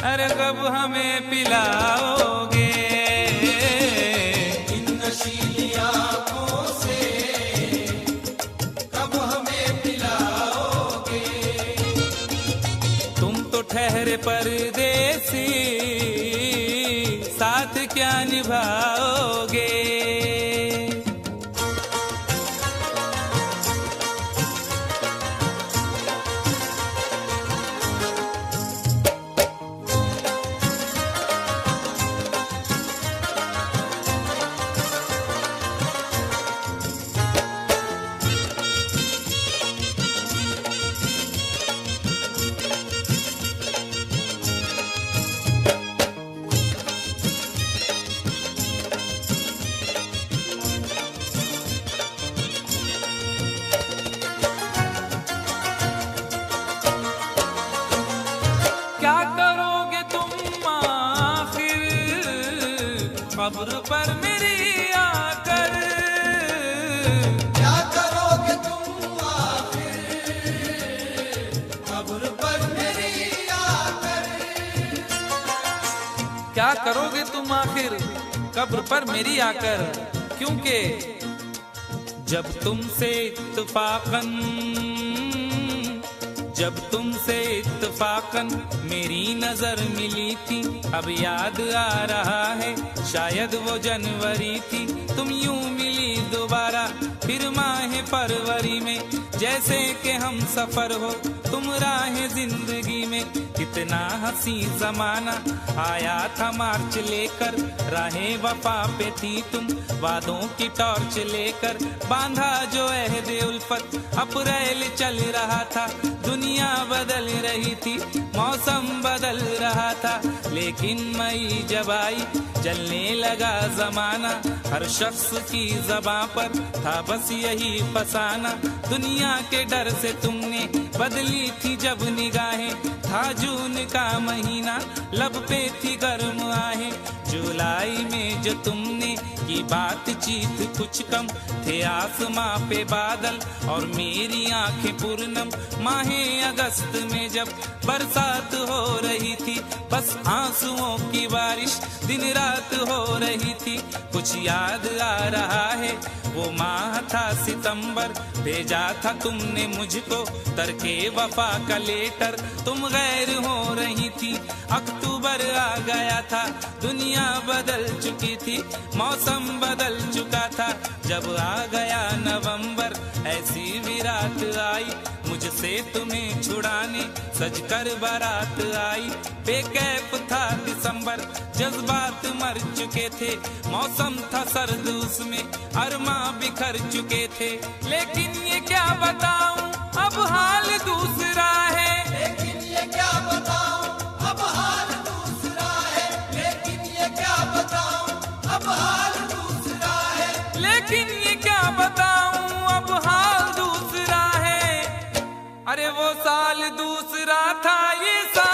अरे कब हमें पिलाओगे? इन नशीली आँखों से कब हमें पिलाओगे? तुम तो ठहरे परदेसी, साथ क्या निभाओगे? क्या करोगे तुम आखिर कब्र पर मेरी आकर? क्या करोगे तुम आखिर कब्र पर मेरी आकर? क्या करोगे तुम आखिर कब्र पर मेरी आकर? क्योंकि जब तुमसे इत्तफाकन मेरी नजर मिली थी, अब याद आ रहा है शायद वो जनवरी थी। तुम यूं मिली दोबारा फिर माह फरवरी में, जैसे कि हम सफर हो तुम राह जिंदगी में। कितना हंसी जमाना आया था मार्च लेकर, राह वफा पे थी तुम वादों की टॉर्च लेकर बांधा जो अहद उल्फत, अप्रैल चल रहा था, दुनिया बदल रही थी, मौसम बदल रहा था, लेकिन मई जब आई चलने लगा जमाना, हर शख्स की ज़बां पर था बस यही फसाना। दुनिया के डर से तुमने बदली थी जब निगाहें, था जून का महीना, लब पे थी गर्म आहें, जुलाई में जो तुमने की बातचीत कुछ कम, थे आसमां पे बादल और मेरी आंखें पूर्णम। माहे अगस्त में जब बरसात हो रही थी, बस आंसुओं की बारिश दिन रात हो रही थी। कुछ याद आ रहा है वो माह था सितंबर, भेजा था तुमने मुझको तरके वफा का लेटर, तुम गैर हो रही थी। अक्टूबर आ गया था, दुनिया बदल चुकी थी, मौसम बदल चुका था, जब आ गया नवंबर ऐसी भी रात आई, मुझसे तुम्हें छुड़ाने सजकर बारात आई। बेकैफ था दिसंबर, जज्बात मर चुके थे, मौसम था सर्द उसमें अरमा बिखर चुके थे। लेकिन ये क्या बताऊं अब हाल दूसरा है, लेकिन ये क्या बताऊं अब हाल दूसरा है, लेकिन ये क्या बताऊं अब हाल दूसरा है, लेकिन ये क्या बताऊं अब हाल दूसरा है। अरे वो साल दूसरा था, ये साल